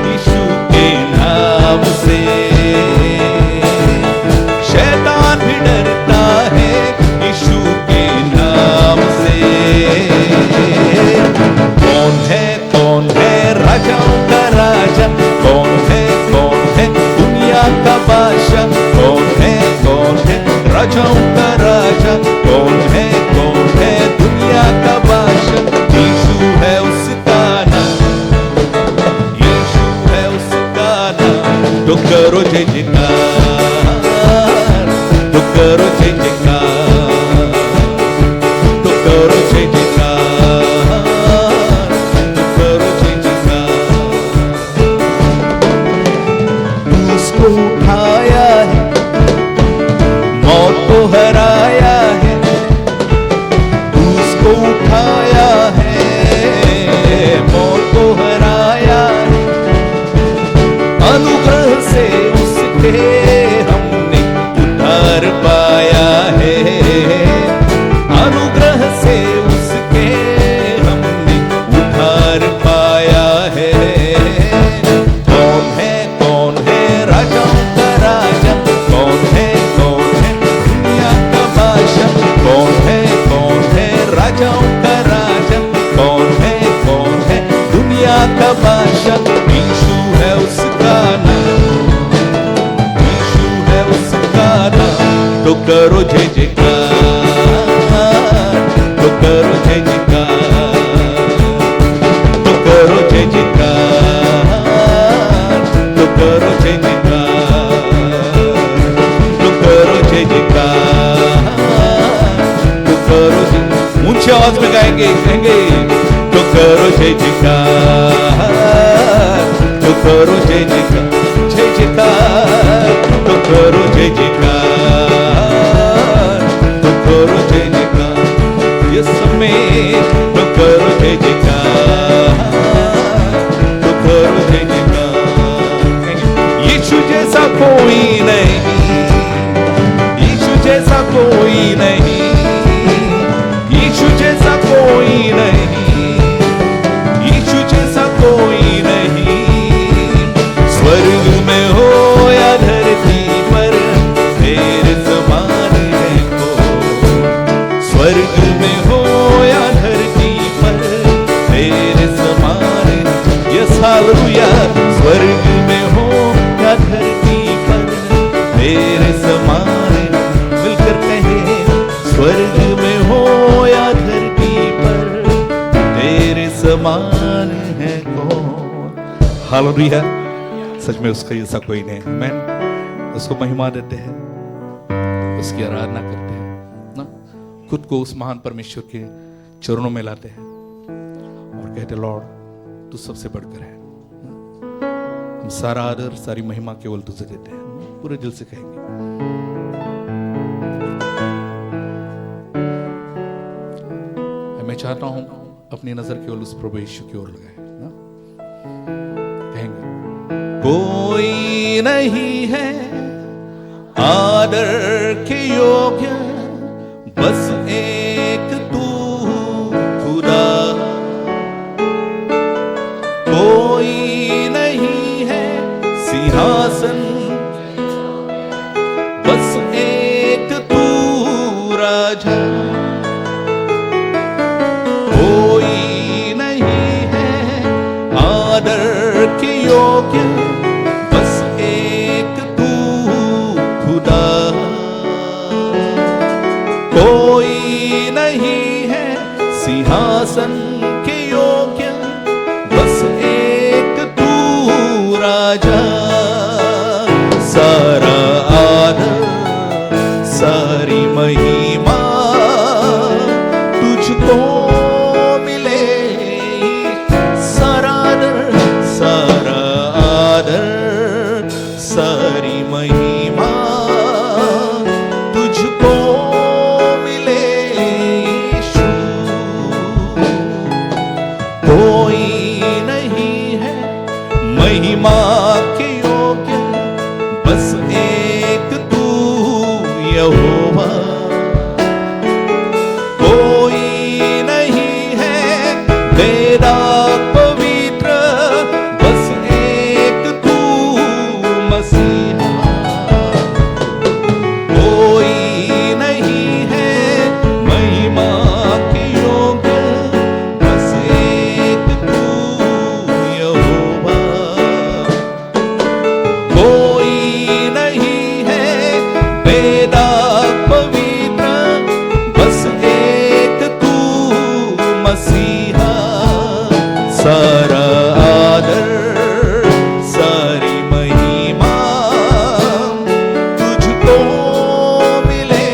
S2: यीशु के नाम से। बादशाह कौन है राजाओं का राजा कौन है दुनिया का बादशाह यीशु है उसका नाम यीशु है उसका नाम तो करो जय जयकार तो करो जय जयकार तो करो जय जयकार तो करो जय जयकार उसको उठाया है मौत को हराया है उसको उठाया है मौत को हराया है अनुग्रह से उसके हमने उद्धार पाया है अनुग्रह से उसके हमने उद्धार पाया है कौन है राजाओं का राजा कौन है दुनिया का बादशाह कौन है राजाओं का राजा कौन है दुनिया का बादशाह यीशु है उसका नाम यीशु है उसका नाम तो करो जय जयकार तो करो जय जयकार तो करो जय जयकार तो करो जय जयकार तो करो जय जयकार तो करो जय ऊंची आवाज में कहेंगे तो करो जय जयकार तो करो जय जयकार तो करो जय जयकार तो करो जय जयकार ये समय तो करो जय जयकार तो करो जय जयकार यीशु जैसा कोई नहीं यीशु जैसा कोई नहीं यीशु जैसा कोई नहीं यीशु जैसा कोई नहीं स्वर्ग में हो या धरती पर तेरे समान है को स्वर्ग में हो या धरती पर तेरे समान यस हालेलुया स्वर्ग में हो या धरती पर तेरे समान मिलकर कहें स्वर्ग में हो या धरती पर तेरे समान है कौन हालेलुया सच में उसका जैसा कोई नहीं आमीन उसको महिमा देते हैं उसकी आराधना करते हैं ना खुद को उस महान परमेश्वर के चरणों में लाते हैं और कहते लॉर्ड तू सबसे बढ़कर है हम सारा आदर सारी महिमा केवल तुझे देते हैं पूरे दिल से कहेंगे मैं चाहता हूं अपनी नजर केवल उस प्रभु यीशु की ओर लगाए ना कहेंगे कोई नहीं है आदर के योग्य बस एक तू खुदा कोई नहीं है सिंहासन बस एक तू राजा कोई नहीं है आदर के योग्य बस एक तू खुदा कोई नहीं है सिंहासन के योग्य बस एक तू राजा सारा आदर सारी महिमा तुझको सारी महिमा तुझको मिले यीशु कोई नहीं है महिमा के योग्य बस एक तू यहोवा कोई नहीं है वेदा पवित्र बस एक तू मसीहा कोई नहीं है महिमा के योग्य बस एक तू यहोवा कोई नहीं बेदाग पवित्र बस एक तू मसीहा, सारा आदर सारी महिमा तुझको मिले।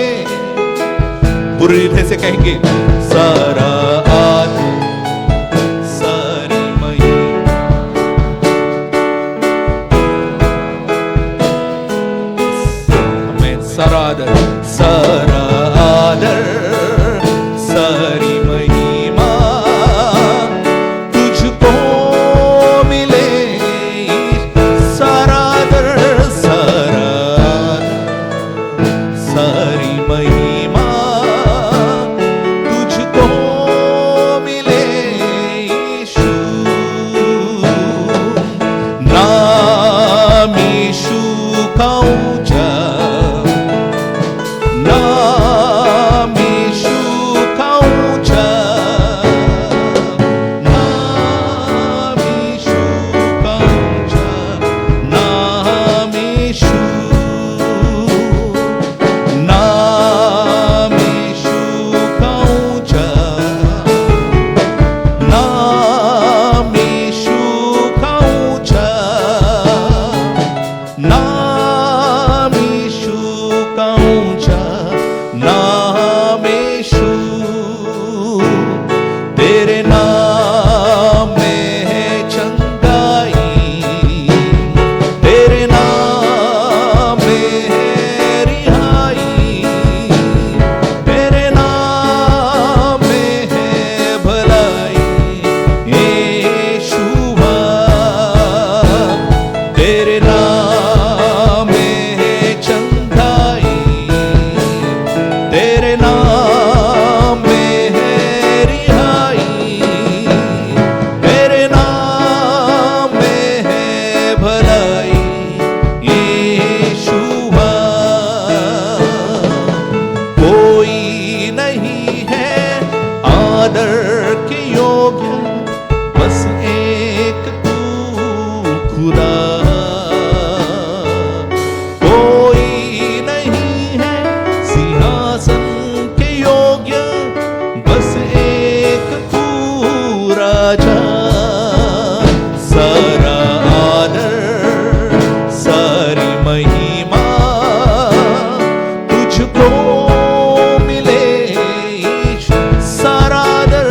S2: पूरी हृदय से कहेंगे सारा आदर सारी महिमा। हमें सारा आदर सारी महिमा तुझको मिले। सारा आदर सारी महिमा तुझको मिले यीशु। नाम यीशु का ऊंचा, नाम यीशु का ऊंचा, नाम यीशु का ऊंचा, नाम यीशु, नाम यीशु का ऊंचा, नाम यीशु का ऊंचा, नाम यीशु का ऊंचा, नाम यीशु। तेरे नाम में है चंगाई, तेरे नाम में है रिहाई, तेरे नाम में है भलाई यीशुआ। तेरे नाम में है चंगाई, तेरे नाम में है रिहाई, तेरे नाम में है भलाई यीशुआ। कोई नहीं है आदर के योग्य, बस एक तू खुदा। कोई नहीं है सिंहासन के योग्य, बस एक तू राजा। सारा आदर सारी महिमा तुझको मिले यीशु। सारा आदर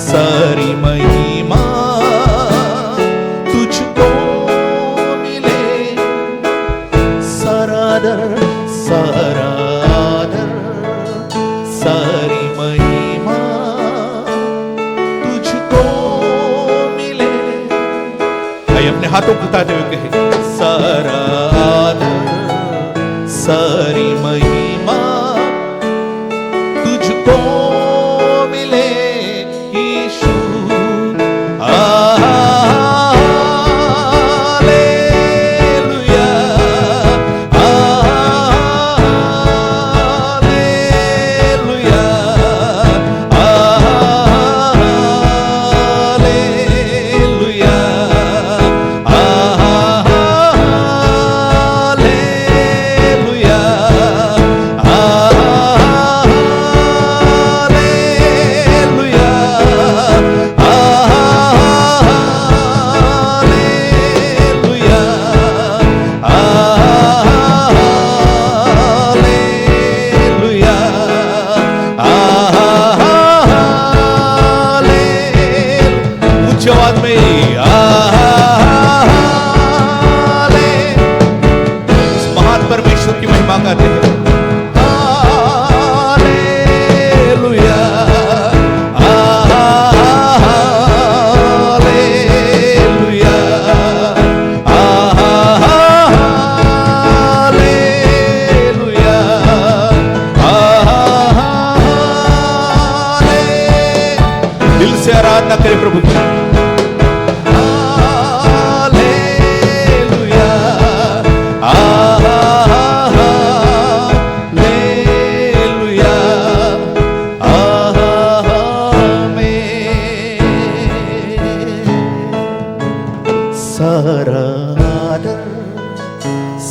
S2: सारी महिमा तुझको मिले। सारा आदर सारी महिमा तुझको मिले। आइए अपने हाथों को उठाते हुए कहे सारा आदर सारी महिमा तुझको मिले यीशु। हालेलुया, हालेलुया, हालेलुया, हालेलुया,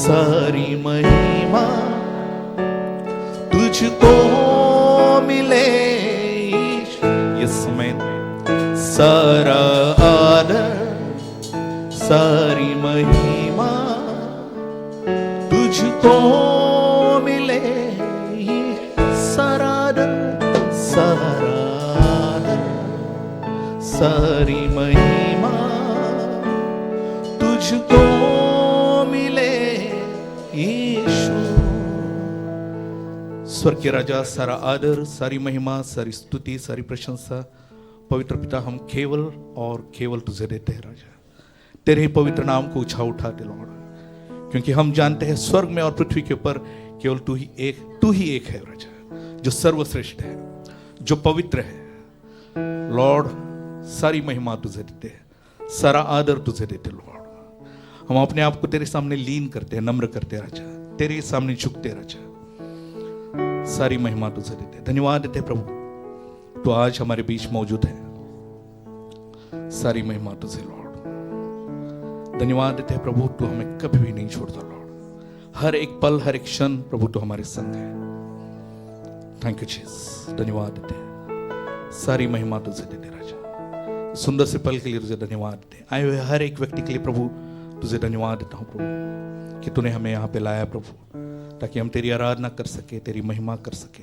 S2: सारी महिमा तुझको मिले यीशु में सारा आदर सारी महिमा तुझको मिले सारा आदर सारी महिमा तुझको मिले यीशु। स्वर्ग के राजा, सारा आदर, सारी महिमा, सारी स्तुति, सारी प्रशंसा पवित्र पिता हम केवल और केवल तुझे देते हैं राजा। तेरे ही पवित्र नाम को उठाते लॉर्ड, क्योंकि हम जानते हैं स्वर्ग में और पृथ्वी के ऊपर केवल तू ही एक है राजा, जो सर्वश्रेष्ठ है, जो पवित्र है लॉर्ड। सारी महिमा तुझे देते हैं, सारा आदर तुझे देते लॉर्ड। हम अपने आप को तेरे सामने लीन करते हैं, नम्र करते हैं राजा, तेरे सामने झुकते हैं राजा। सारी महिमा तुझे देते हैं। धन्यवाद देते हैं प्रभु, तो आज हमारे बीच मौजूद है। सारी महिमा तुझे लॉर्ड। धन्यवाद देते हैं प्रभु, तू हमें कभी भी नहीं छोड़ता लॉर्ड। हर एक पल, हर एक क्षण प्रभु तो हमारे संग है। Thank you Jesus. धन्यवाद देते हैं, सारी महिमा तुझे देते राजा। सुंदर से पल के लिए तुझे धन्यवाद देते। आए हुए हर एक व्यक्ति के लिए प्रभु तुझे धन्यवाद देता हूँ प्रभु, कि तूने हमें यहाँ पे लाया प्रभु, ताकि हम तेरी आराधना कर सके, तेरी महिमा कर सके।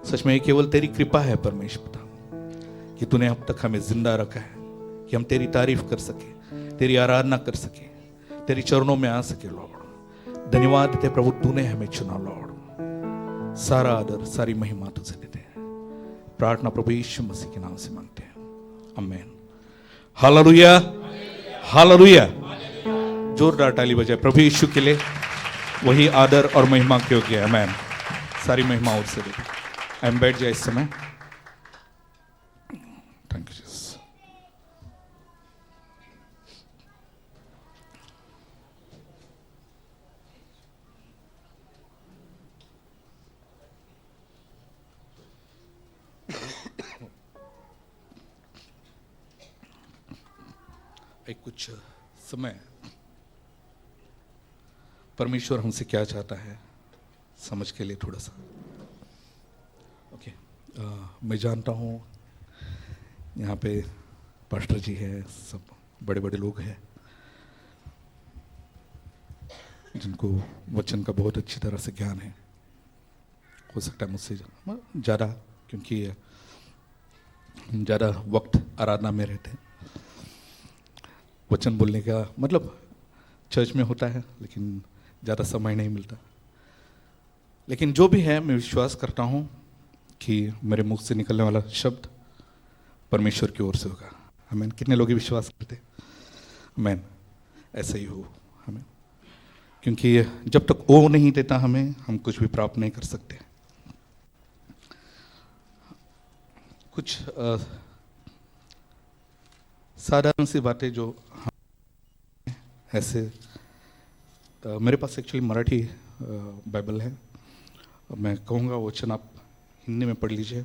S2: सच में ये केवल तेरी कृपा है परमेश्वर पिता, कि तूने अब तक हमें जिंदा रखा है, कि हम तेरी तारीफ कर सके, तेरी आराधना कर सके, तेरी चरणों में आ सके लॉर्ड। धन्यवाद देते प्रभु, तूने हमें चुना लॉर्ड। सारा आदर, सारी महिमा तुझे देते हैं। प्रार्थना प्रभु यीशु मसीह के नाम से मांगते हैं, आमीन। Hallelujah, hallelujah. जोरदार ताली बजाए प्रभु यीशु के लिए, वही आदर और महिमा के योग्य है। आमीन। सारी महिमा और से देते। हम बैठ जाए इस समय। Thank you Jesus. एक कुछ समय परमेश्वर हमसे क्या चाहता है समझ के लिए थोड़ा सा ओके। मैं जानता हूँ यहाँ पे पास्टर जी है, सब बड़े बड़े लोग हैं जिनको वचन का बहुत अच्छी तरह से ज्ञान है। हो सकता है मुझसे ज़्यादा, क्योंकि ज़्यादा वक्त आराधना में रहते हैं। वचन बोलने का मतलब चर्च में होता है, लेकिन ज़्यादा समय नहीं मिलता। लेकिन जो भी है, मैं विश्वास करता हूँ कि मेरे मुख से निकलने वाला शब्द परमेश्वर की ओर से होगा। आमीन। कितने लोग विश्वास करते हैं? आमीन। ऐसा ही हो हमें, क्योंकि जब तक वो नहीं देता हमें, हम कुछ भी प्राप्त नहीं कर सकते। कुछ साधारण सी बातें जो ऐसे, मेरे पास एक्चुअली मराठी बाइबल है। मैं कहूँगा वचन आप हिंदी में पढ़ लीजिए।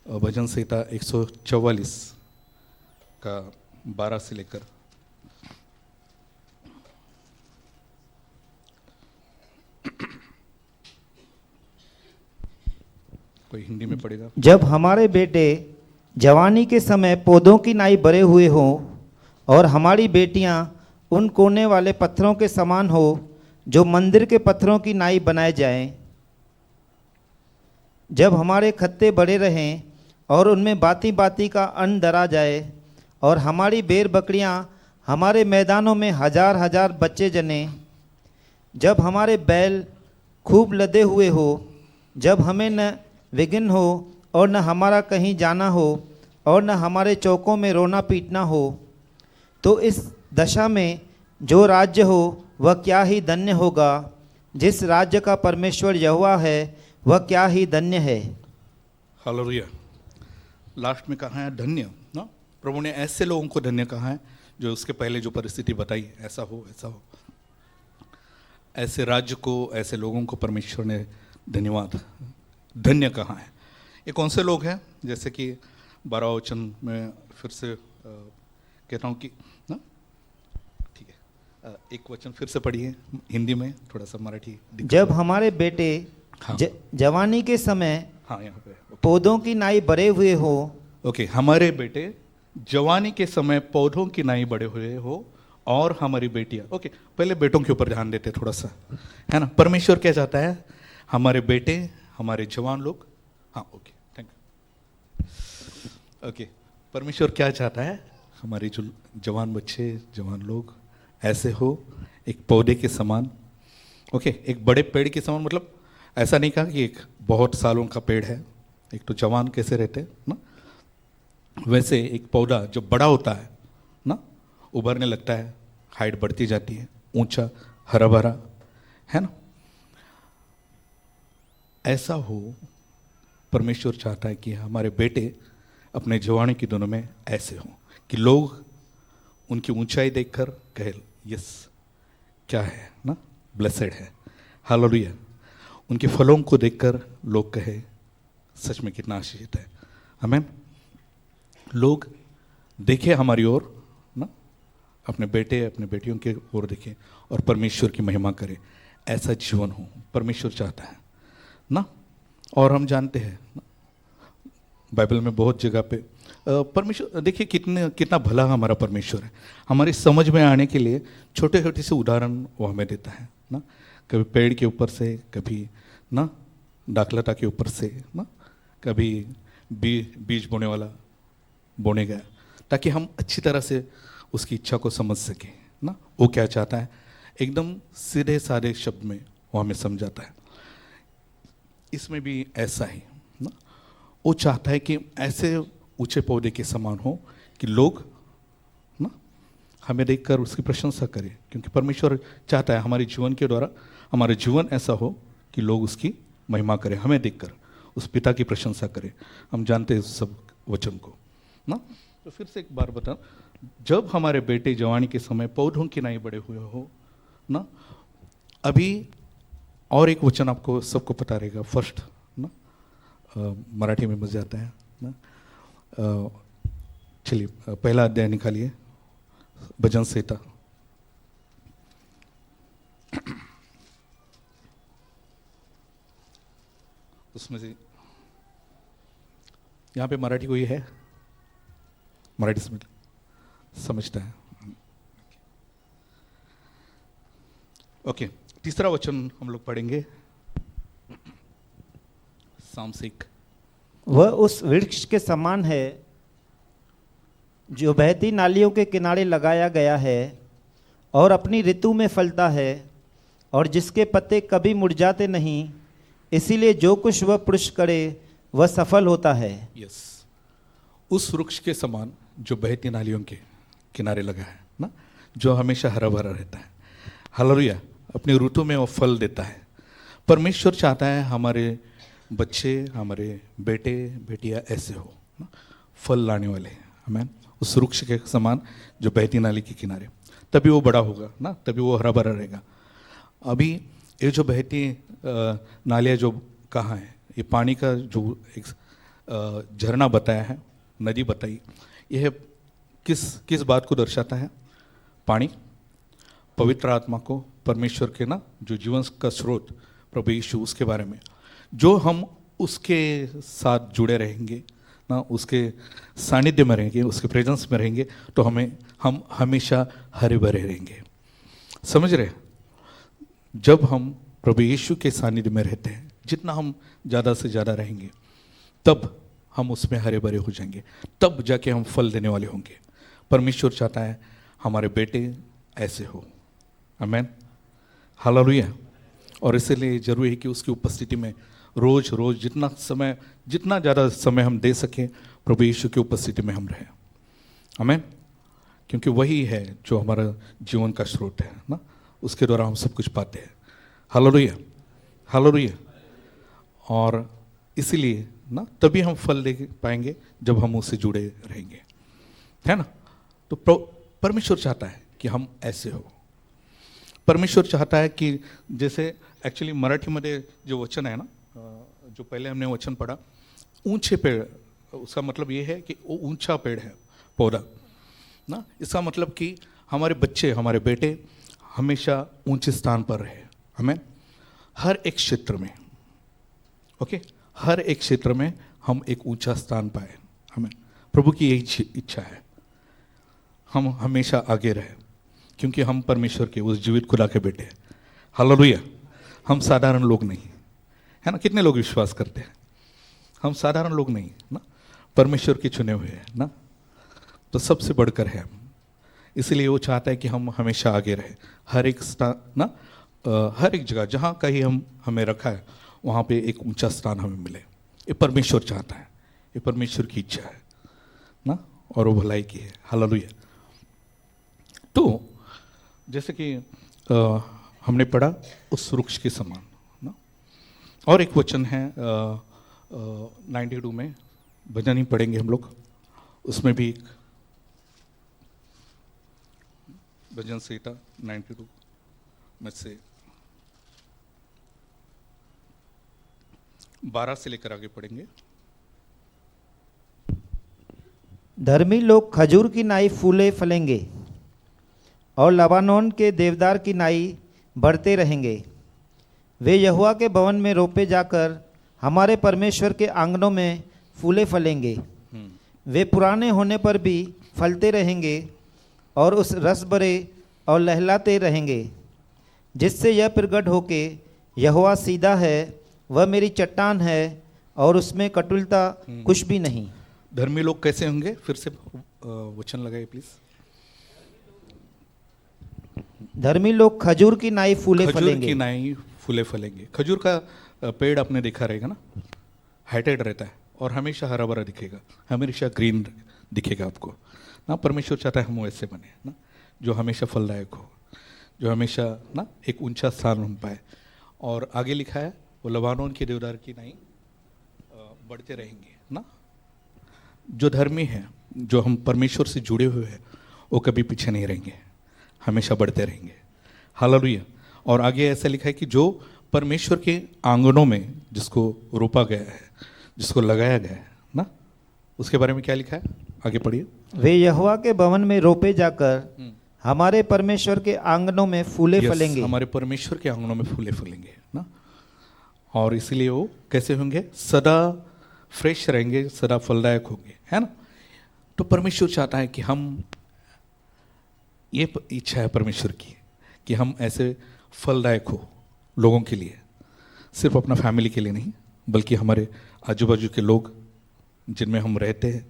S2: भजन संहिता 144 का 12 से लेकर कोई हिंदी में पढ़ेगा।
S3: जब हमारे बेटे जवानी के समय पौधों की नाई बड़े हुए हों और हमारी बेटियां उन कोने वाले पत्थरों के समान हो जो मंदिर के पत्थरों की नाई बनाए जाएं, जब हमारे खत्ते बड़े रहें और उनमें बाती बाती का अन्न दरा जाए और हमारी बेर बकरियां हमारे मैदानों में हजार हजार बच्चे जने, जब हमारे बैल खूब लदे हुए हो, जब हमें न विघ्न हो और न हमारा कहीं जाना हो और न हमारे चौकों में रोना पीटना हो, तो इस दशा में जो राज्य हो वह क्या ही धन्य होगा। जिस राज्य का परमेश्वर यहोवा है वह क्या ही धन्य है।
S2: हालेलुया। लास्ट में कहा है धन्य ना, प्रभु ने ऐसे लोगों को धन्य कहा है जो उसके पहले जो परिस्थिति बताई, ऐसा हो ऐसा हो, ऐसे राज्य को, ऐसे लोगों को परमेश्वर ने धन्यवाद धन्य कहा है। ये कौन से लोग हैं? जैसे कि 12 वचन में फिर से कहता हूँ कि ना, ठीक है, एक वचन फिर से पढ़िए हिंदी में, थोड़ा सा मराठी दिक्कत
S3: जब
S2: है।
S3: हमारे बेटे
S2: हाँ।
S3: जवानी के समय
S2: हाँ यहाँ पे
S3: पौधों की नाई बड़े हुए हो,
S2: ओके, हमारे बेटे जवानी के समय पौधों की नाई बड़े हुए हो और हमारी बेटियां, ओके पहले बेटों के ऊपर ध्यान देते थोड़ा सा, है ना। परमेश्वर क्या चाहता है, हमारे बेटे, हमारे जवान लोग, हाँ ओके थैंक यू। ओके, परमेश्वर क्या चाहता है, हमारे जो जवान बच्चे, जवान लोग ऐसे हो एक पौधे के समान, ओके एक बड़े पेड़ के समान। मतलब ऐसा नहीं कहा कि एक बहुत सालों का पेड़ है, एक तो जवान कैसे रहते हैं ना, वैसे एक पौधा जो बड़ा होता है ना, उभरने लगता है, हाइट बढ़ती जाती है, ऊंचा हरा भरा, है ना, ऐसा हो। परमेश्वर चाहता है कि हमारे बेटे अपने जवानी की दिनों में ऐसे हों कि लोग उनकी ऊंचाई देखकर कहे यस क्या है ना, ब्लेसेड है, हालेलुया। उनके फलों को देखकर लोग कहे सच में कितना आशीषित है, आमीन। लोग देखें हमारी ओर ना, अपने बेटे अपने बेटियों के ओर देखें और परमेश्वर की महिमा करें, ऐसा जीवन हो परमेश्वर चाहता है ना। और हम जानते हैं ना, बाइबल में बहुत जगह पे परमेश्वर, देखिए कितना भला हमारा परमेश्वर है। हमारी समझ में आने के लिए छोटे छोटे से उदाहरण वो हमें देता है ना, कभी पेड़ के ऊपर से, कभी ना डाकलता के ऊपर से ना, कभी बीज बोने वाला बोने गया, ताकि हम अच्छी तरह से उसकी इच्छा को समझ सकें ना। वो क्या चाहता है, एकदम सीधे साधे शब्द में वो हमें समझाता है। इसमें भी ऐसा ही ना, वो चाहता है कि ऐसे ऊंचे पौधे के समान हो कि लोग ना हमें देखकर उसकी प्रशंसा करें, क्योंकि परमेश्वर चाहता है हमारे जीवन के द्वारा हमारा जीवन ऐसा हो कि लोग उसकी महिमा करें, हमें देखकर उस पिता की प्रशंसा करें। हम जानते हैं उस सब वचन को ना। तो फिर से एक बार बता, जब हमारे बेटे जवानी के समय पौधों की नाई बड़े हुए हो ना। अभी और एक वचन आपको सबको पता रहेगा, फर्स्ट ना, मराठी में मजा आता है ना। चलिए पहला अध्याय निकालिए, भजन संहिता, उसमें से यहाँ पे मराठी कोई है, मराठी समझता है, ओके। तीसरा वचन हम लोग पढ़ेंगे, सामसिक।
S3: वह उस वृक्ष के समान है जो बहती नालियों के किनारे लगाया गया है और अपनी ऋतु में फलता है और जिसके पत्ते कभी मुरझाते नहीं, इसीलिए जो कुछ वह पुरुष करे वह सफल होता है।
S2: यस, उस वृक्ष के समान जो बहती नालियों के किनारे लगा है ना, जो हमेशा हरा भरा रहता है, हालेलुया, अपनी ऋतु में वो फल देता है। परमेश्वर चाहता है हमारे बच्चे, हमारे बेटे बेटियां ऐसे हो ना, फल लाने वाले, आमीन, उस वृक्ष के समान जो बहती नाली के किनारे, तभी वो बड़ा होगा ना, तभी वो हरा भरा रहेगा। अभी ये जो बहती नालियाँ जो कहाँ है, ये पानी का जो एक झरना बताया है, नदी बताई, यह किस बात को दर्शाता है, पानी पवित्र आत्मा को, परमेश्वर के ना जो जीवन का स्रोत प्रभु यीशु, उसके बारे में। जो हम उसके साथ जुड़े रहेंगे ना, उसके सानिध्य में रहेंगे, उसके प्रेजेंस में रहेंगे, तो हम हमेशा हरे भरे रहेंगे। समझ रहे, जब हम प्रभु यीशु के सानिध्य में रहते हैं, जितना हम ज़्यादा से ज़्यादा रहेंगे, तब हम उसमें हरे भरे हो जाएंगे, तब जाके हम फल देने वाले होंगे। परमेश्वर चाहता है हमारे बेटे ऐसे हो, आमीन, हालेलुया। और इसलिए जरूरी है कि उसकी उपस्थिति में रोज रोज जितना ज़्यादा समय हम दे सकें, प्रभु यीशु की उपस्थिति में हम रहें, आमीन, क्योंकि वही है जो हमारा जीवन का स्रोत है ना, उसके द्वारा हम सब कुछ पाते हैं, हालेलुया, हालेलुया। और इसीलिए ना तभी हम फल दे पाएंगे जब हम उससे जुड़े रहेंगे, है ना। तो परमेश्वर चाहता है कि हम ऐसे हो। परमेश्वर चाहता है कि जैसे एक्चुअली मराठीमध्ये जो वचन है ना, जो पहले हमने वचन पढ़ा, ऊंचे पेड़, उसका मतलब ये है कि वो ऊंचा पेड़ है, पौधा ना। इसका मतलब कि हमारे बच्चे, हमारे बेटे हमेशा ऊंचे स्थान पर रहे। हमें हर एक क्षेत्र में, ओके, हर एक क्षेत्र में हम एक ऊंचा स्थान पाए। हमें प्रभु की यही इच्छा है, हम हमेशा आगे रहे, क्योंकि हम परमेश्वर के उस जीवित खुदा के बेटे हैं। हालेलुया। हम साधारण लोग नहीं, है ना। कितने लोग विश्वास करते हैं हम साधारण लोग नहीं ना, परमेश्वर के चुने हुए हैं ना, तो सबसे बढ़कर है हम। इसलिए वो चाहता है कि हम हमेशा आगे रहे, हर एक स्थान ना, हर एक जगह जहाँ कहीं हमें रखा है वहाँ पे एक ऊंचा स्थान हमें मिले। ये परमेश्वर चाहता है, ये परमेश्वर की इच्छा है ना, और वो भलाई की है। हालेलुया। तो जैसे कि हमने पढ़ा उस वृक्ष के समान ना, और एक वचन है 92 में, भजन ही पढ़ेंगे हम लोग, उसमें भी एक भजन संहिता 92 में से 12 से लेकर आगे पढ़ेंगे।
S3: धर्मी लोग खजूर की नाई फूले फलेंगे और लबानोन के देवदार की नाई बढ़ते रहेंगे। वे यहोवा के भवन में रोपे जाकर हमारे परमेश्वर के आंगनों में फूले फलेंगे। वे पुराने होने पर भी फलते रहेंगे और उस रस भरे और लहलाते रहेंगे, जिससे यह प्रगट होके यहोवा सीधा है, वह मेरी चट्टान है और उसमें कटुलता कुछ भी नहीं।
S2: धर्मी लोग कैसे होंगे? फिर से वचन लगाइए प्लीज।
S3: धर्मी लोग खजूर की नाई फूले
S2: खजूर
S3: फलेंगे।
S2: की नाई फूले फलेंगे। खजूर का पेड़ आपने देखा रहेगा ना, हाइटेड रहता है और हमेशा हरा भरा दिखेगा, हमेशा ग्रीन दिखेगा आपको ना। परमेश्वर चाहता है हम वैसे बने ना, जो हमेशा फलदायक हो, जो हमेशा ना एक ऊंचा स्थान हम पाए। और आगे लिखा है वो लबानोन के देवदार की नाई बढ़ते रहेंगे ना। जो धर्मी हैं, जो हम परमेश्वर से जुड़े हुए हैं, वो कभी पीछे नहीं रहेंगे, हमेशा बढ़ते रहेंगे। हालेलुया। और आगे ऐसा लिखा है कि जो परमेश्वर के आंगनों में जिसको रोपा गया है, जिसको लगाया गया है ना, उसके बारे में क्या लिखा है? आगे पढ़िए।
S3: वे यहोवा के भवन में रोपे जाकर हमारे परमेश्वर के आंगनों में फूले फलेंगे।
S2: हमारे परमेश्वर के आंगनों में फूले फलेंगे ना। और इसलिए वो कैसे होंगे? सदा फ्रेश रहेंगे, सदा फलदायक होंगे, है ना। तो परमेश्वर चाहता है कि हम, ये इच्छा है परमेश्वर की कि हम ऐसे फलदायक हो लोगों के लिए, सिर्फ अपना फैमिली के लिए नहीं, बल्कि हमारे आजू बाजू के लोग जिनमें हम रहते हैं,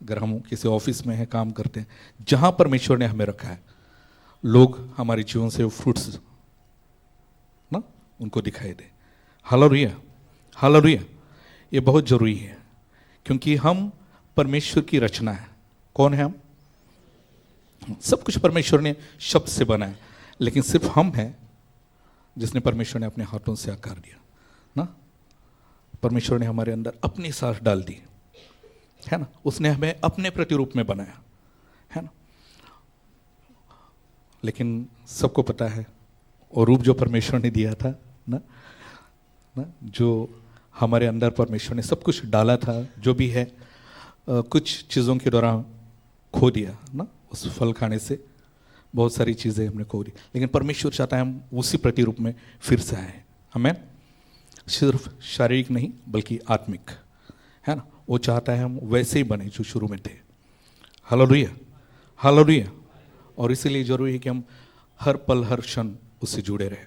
S2: अगर हम किसी ऑफिस में हैं, काम करते हैं, जहाँ परमेश्वर ने हमें रखा है, लोग हमारे जीवन से वो फ्रूट्स ना उनको दिखाई दे। Hallelujah, hallelujah. ये बहुत ज़रूरी है, क्योंकि हम परमेश्वर की रचना है। कौन है हम? सब कुछ परमेश्वर ने शब्द से बनाया, लेकिन सिर्फ हम हैं जिसने परमेश्वर ने अपने हाथों से आकार दिया ना। परमेश्वर ने हमारे अंदर अपनी सांस डाल दी, है ना। उसने हमें अपने प्रतिरूप में बनाया, है ना। लेकिन सबको पता है वो रूप जो परमेश्वर ने दिया था ना, जो हमारे अंदर परमेश्वर ने सब कुछ डाला था, जो भी है, कुछ चीज़ों के दौरान खो दिया ना। उस फल खाने से बहुत सारी चीज़ें हमने खो दी, लेकिन परमेश्वर चाहता है हम उसी प्रतिरूप में फिर से आए। हमें सिर्फ शारीरिक नहीं बल्कि आत्मिक, है ना। वो चाहता है हम वैसे ही बने जो शुरू में थे। Hallelujah, hallelujah. और इसीलिए जरूरी है कि हम हर पल हर क्षण उससे जुड़े रहें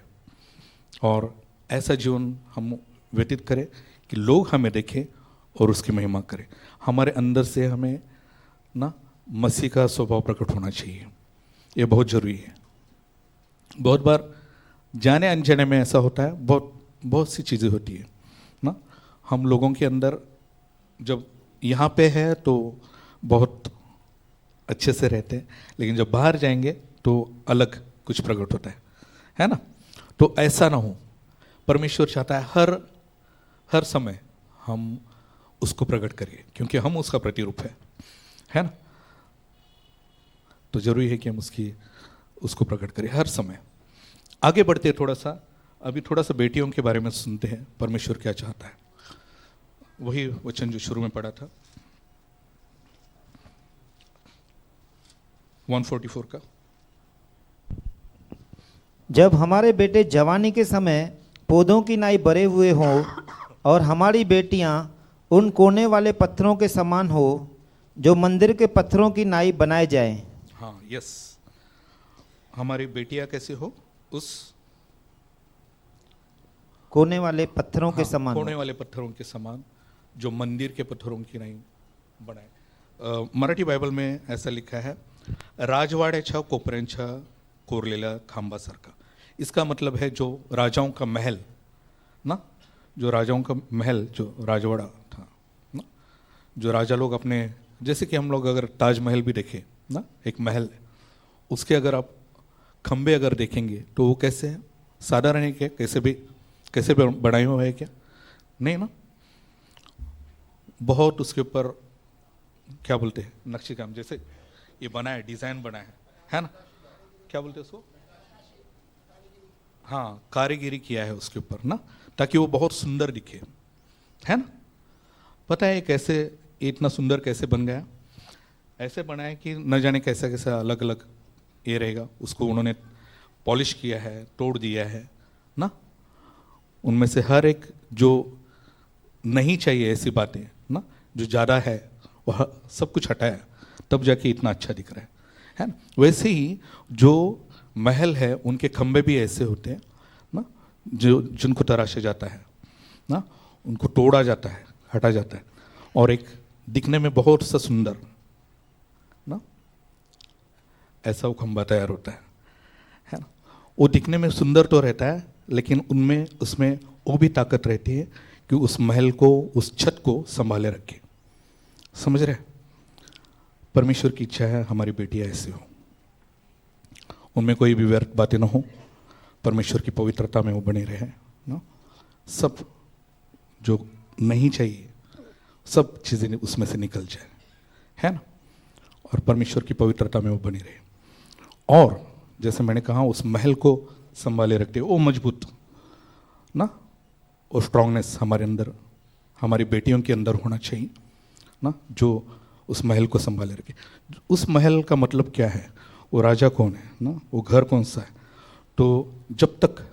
S2: और ऐसा जीवन हम व्यतीत करें कि लोग हमें देखें और उसकी महिमा करें। हमारे अंदर से हमें ना मसीह का स्वभाव प्रकट होना चाहिए, ये बहुत ज़रूरी है। बहुत बार जाने अनजाने में ऐसा होता है, बहुत सी चीज़ें होती है ना। हम लोगों के अंदर जब यहाँ पे है तो बहुत अच्छे से रहते हैं, लेकिन जब बाहर जाएंगे तो अलग कुछ प्रकट होता है ना। तो ऐसा ना हो, परमेश्वर चाहता है हर समय हम उसको प्रकट करें, क्योंकि हम उसका प्रतिरूप है ना। तो जरूरी है कि हम उसको प्रकट करें हर समय। आगे बढ़ते थोड़ा सा, अभी थोड़ा सा बेटियों के बारे में सुनते हैं, परमेश्वर क्या चाहता है। वही वचन जो शुरू में पढ़ा था 144 का।
S3: जब हमारे बेटे जवानी के समय पौधों की नाई बड़े हुए हों और हमारी बेटियां उन कोने वाले पत्थरों के समान हो जो मंदिर के पत्थरों की नाई बनाए जाएं।
S2: हाँ, यस, हमारी बेटियां कैसे हो? उस
S3: कोने वाले पत्थरों के
S2: हाँ,
S3: समान
S2: कोने
S3: हो।
S2: वाले पत्थरों के समान जो मंदिर के पत्थरों की नहीं बनाए। मराठी बाइबल में ऐसा लिखा है, राजवाड्याच्या कोपऱ्यांच्या कोरलेल्या खांबासारखा। इसका मतलब है जो राजाओं का महल ना, जो राजाओं का महल, जो राजवाड़ा था ना, जो राजा लोग अपने, जैसे कि हम लोग अगर ताजमहल भी देखें ना, एक महल है, उसके अगर आप खंबे अगर देखेंगे तो वो कैसे है? साधारण है क्या? कैसे भी बनाए हुए है क्या? नहीं ना, बहुत उसके ऊपर क्या बोलते हैं, नक्शे काम, जैसे ये बना है, डिजाइन बना है ना, क्या बोलते हैं उसको? हाँ, कारीगिरी किया है उसके ऊपर ना, ताकि वो बहुत सुंदर दिखे, है ना। पता है कैसे ये इतना सुंदर कैसे बन गया? ऐसे बना है कि न जाने कैसा कैसा अलग अलग ये रहेगा, उसको उन्होंने पॉलिश किया है, तोड़ दिया है ना, उनमें से हर एक जो नहीं चाहिए ऐसी बातें ना, जो ज़्यादा है वह सब कुछ हटाया, तब जाके इतना अच्छा दिख रहा है ना। वैसे ही जो महल है उनके खंबे भी ऐसे होते हैं ना, जो जिनको तराशा जाता है ना, उनको तोड़ा जाता है, हटा जाता है, और एक दिखने में बहुत सा सुंदर ना ऐसा वो खंबा तैयार होता है ना। वो दिखने में सुंदर तो रहता है, लेकिन उसमें वो भी ताकत रहती है कि उस महल को, उस छत को संभाले रखे। समझ रहे? परमेश्वर की इच्छा है हमारी बेटियां ऐसे हो, उनमें कोई भी व्यर्थ बातें ना हो, परमेश्वर की पवित्रता में वो बने रहे ना, सब जो नहीं चाहिए सब चीज़ें उसमें से निकल जाए, है ना, और परमेश्वर की पवित्रता में वो बनी रहे। और जैसे मैंने कहा, उस महल को संभाले रखते, वो मजबूत ना, वो स्ट्रांगनेस हमारे अंदर, हमारी बेटियों के अंदर होना चाहिए ना, जो उस महल को संभाले रखे। उस महल का मतलब क्या है? वो राजा कौन है ना, वो घर कौन सा है? तो जब तक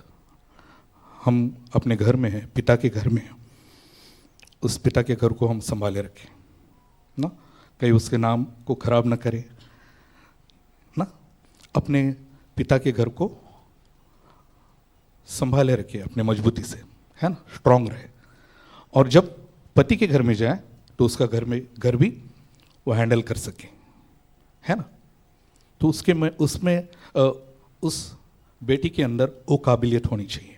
S2: हम अपने घर में हैं, पिता के घर में हैं, उस पिता के घर को हम संभाले रखें ना, कहीं उसके नाम को खराब ना करें ना, अपने पिता के घर को संभाले रखे अपने मजबूती से, है ना, स्ट्रांग रहे। और जब पति के घर में जाए तो उसका घर भी वो हैंडल कर सके, है ना। तो उसमें उस बेटी के अंदर वो काबिलियत होनी चाहिए।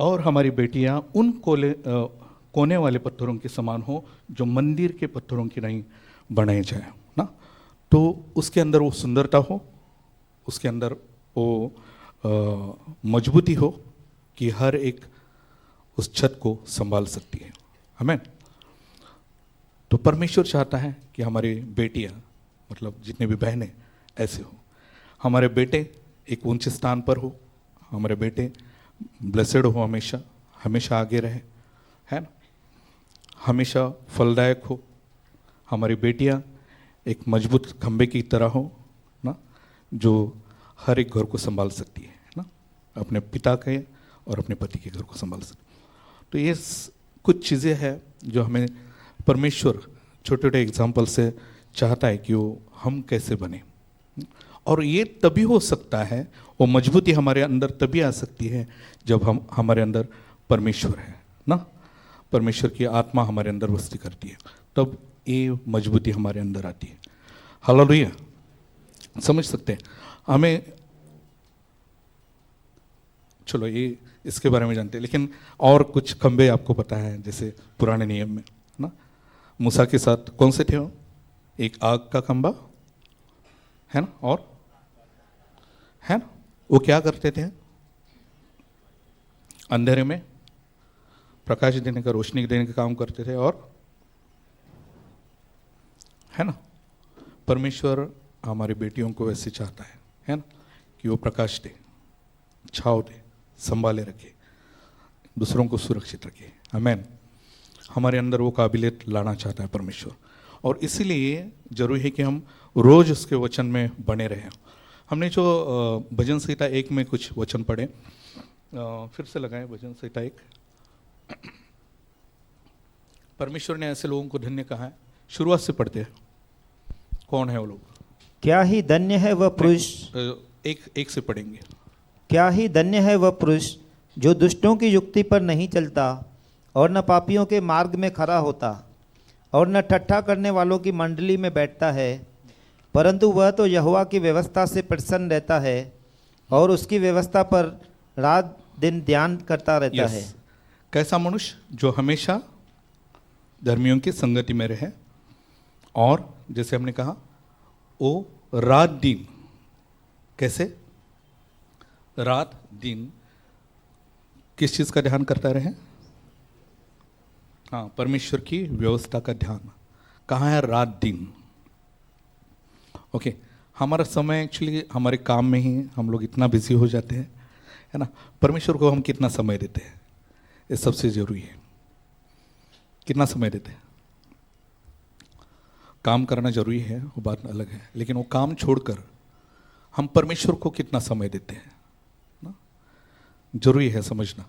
S2: और हमारी बेटियां उन कोने वाले पत्थरों के समान हो जो मंदिर के पत्थरों की नहीं बनाए जाए ना। तो उसके अंदर वो सुंदरता हो, उसके अंदर वो मजबूती हो कि हर एक उस छत को संभाल सकती है। आमीन। तो परमेश्वर चाहता है कि हमारी बेटियां, मतलब जितने भी बहनें ऐसे हो, हमारे बेटे एक ऊंचे स्थान पर हो, हमारे बेटे ब्लेसेड हो, हमेशा हमेशा आगे रहे, है ना, हमेशा फलदायक हो, हमारी बेटियां एक मजबूत खंबे की तरह हो ना, जो हर एक घर को संभाल सकती है ना, अपने पिता के और अपने पति के घर को संभाल सकती है। तो ये कुछ चीज़ें हैं जो हमें परमेश्वर छोटे छोटे एग्जाम्पल से चाहता है कि वो हम कैसे बने। और ये तभी हो सकता है, वो मजबूती हमारे अंदर तभी आ सकती है जब हमारे अंदर परमेश्वर है ना, परमेश्वर की आत्मा हमारे अंदर बस्ती करती है, तब ये मजबूती हमारे अंदर आती है। हालेलुया। समझ सकते हैं हमें, चलो ये इसके बारे में जानते हैं, लेकिन और कुछ खंबे आपको पता है, जैसे पुराने नियम में ना, मूसा के साथ कौन से थे वो? एक आग का खंबा है ना, और है ना, वो क्या करते थे? अंधेरे में प्रकाश देने का, रोशनी देने का काम करते थे। और है ना, परमेश्वर हमारी बेटियों को वैसे चाहता है ना, कि वो प्रकाश दे, छाव दे, संभाले रखे, दूसरों को सुरक्षित रखे। आमीन। हमारे अंदर वो काबिलियत लाना चाहता है परमेश्वर, और इसीलिए जरूरी है कि हम रोज उसके वचन में बने रहें। हमने जो भजन संहिता 1 में कुछ वचन पढ़े, फिर से लगाएं भजन संहिता 1। परमेश्वर ने ऐसे लोगों को धन्य कहा है। शुरुआत से पढ़ते हैं, कौन है वो लोग?
S3: क्या ही धन्य है वह पुरुष,
S2: एक से पढ़ेंगे।
S3: क्या ही धन्य है वह पुरुष जो दुष्टों की युक्ति पर नहीं चलता और न पापियों के मार्ग में खड़ा होता और न ठट्ठा करने वालों की मंडली में बैठता है, परंतु वह तो यहोवा की व्यवस्था से प्रसन्न रहता है और उसकी व्यवस्था पर रात दिन ध्यान करता रहता है।
S2: कैसा मनुष्य? जो हमेशा धर्मियों की संगति में रहे और जैसे हमने कहा वो रात दिन, कैसे रात दिन किस चीज़ का ध्यान करता रहे? हाँ, परमेश्वर की व्यवस्था का ध्यान। कहाँ है? रात दिन। ओके, हमारा समय एक्चुअली हमारे काम में ही हम लोग इतना बिजी हो जाते हैं, है ना। परमेश्वर को हम कितना समय देते हैं, ये सबसे जरूरी है। कितना समय देते हैं? काम करना जरूरी है, वो बात अलग है, लेकिन वो काम छोड़कर हम परमेश्वर को कितना समय देते हैं ना, जरूरी है समझना।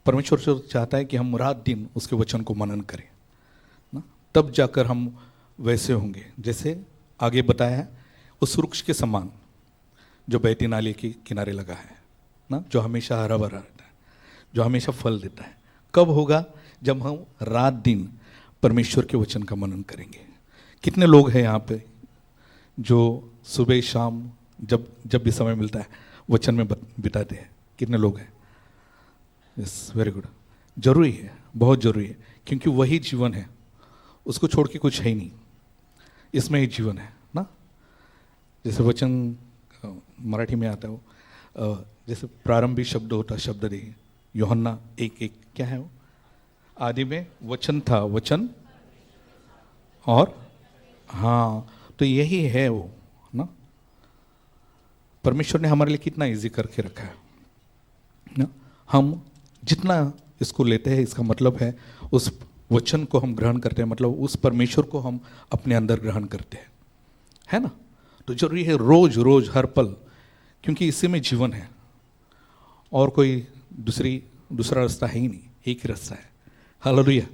S2: परमेश्वर जो चाहता है कि हम रात दिन उसके वचन को मनन करें ना, तब जाकर हम वैसे होंगे जैसे आगे बताया है, उस वृक्ष के समान जो बहती नाली के किनारे लगा है ना, जो हमेशा हरा भरा रहता है, जो हमेशा फल देता है। कब होगा? जब हम रात दिन परमेश्वर के वचन का मनन करेंगे। कितने लोग हैं यहाँ पे जो सुबह शाम जब भी समय मिलता है वचन में बिताते हैं? कितने लोग हैं? Yes, very good. जरूरी है, बहुत जरूरी है, क्योंकि वही जीवन है, उसको छोड़ के कुछ है ही नहीं, इसमें ही जीवन है ना। जैसे वचन मराठी में आता है वो, जैसे प्रारंभिक शब्द होता, शब्द दे, यूहन्ना 1:1, क्या है वो? आदि में वचन था, वचन और हाँ, तो यही है वो ना। परमेश्वर ने हमारे लिए कितना इजी करके रखा है ना। हम जितना इसको लेते हैं, इसका मतलब है उस वचन को हम ग्रहण करते हैं, मतलब उस परमेश्वर को हम अपने अंदर ग्रहण करते हैं, है ना। तो जरूरी है रोज रोज हर पल, क्योंकि इसी में जीवन है और कोई दूसरा रास्ता है ही नहीं, एक ही रास्ता है। Hallelujah,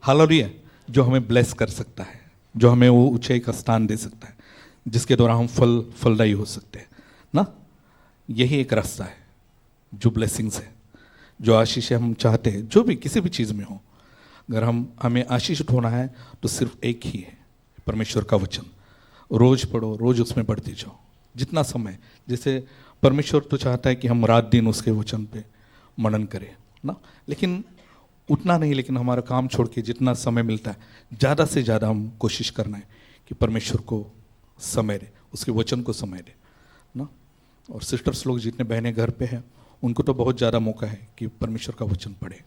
S2: hallelujah. जो हमें ब्लेस कर सकता है, जो हमें वो ऊंचाई का स्थान दे सकता है, जिसके द्वारा हम फलदायी हो सकते हैं ना। यही एक रास्ता है जो ब्लेसिंग्स है, जो आशीष हम चाहते हैं, जो भी किसी भी चीज़ में हो। अगर हमें आशीषित होना है तो सिर्फ एक ही है, परमेश्वर का वचन। रोज पढ़ो, रोज उसमें बढ़ते जाओ, जितना समय। जैसे परमेश्वर तो चाहता है कि हम रात दिन उसके वचन पे मनन करें ना, लेकिन उतना नहीं, लेकिन हमारा काम छोड़ के जितना समय मिलता है ज़्यादा से ज़्यादा हम कोशिश करना है कि परमेश्वर को समय दें, उसके वचन को समय दें ना। और सिस्टर्स लोग जितने बहनें घर पे हैं, उनको तो बहुत ज़्यादा मौका है कि परमेश्वर का वचन पढ़े,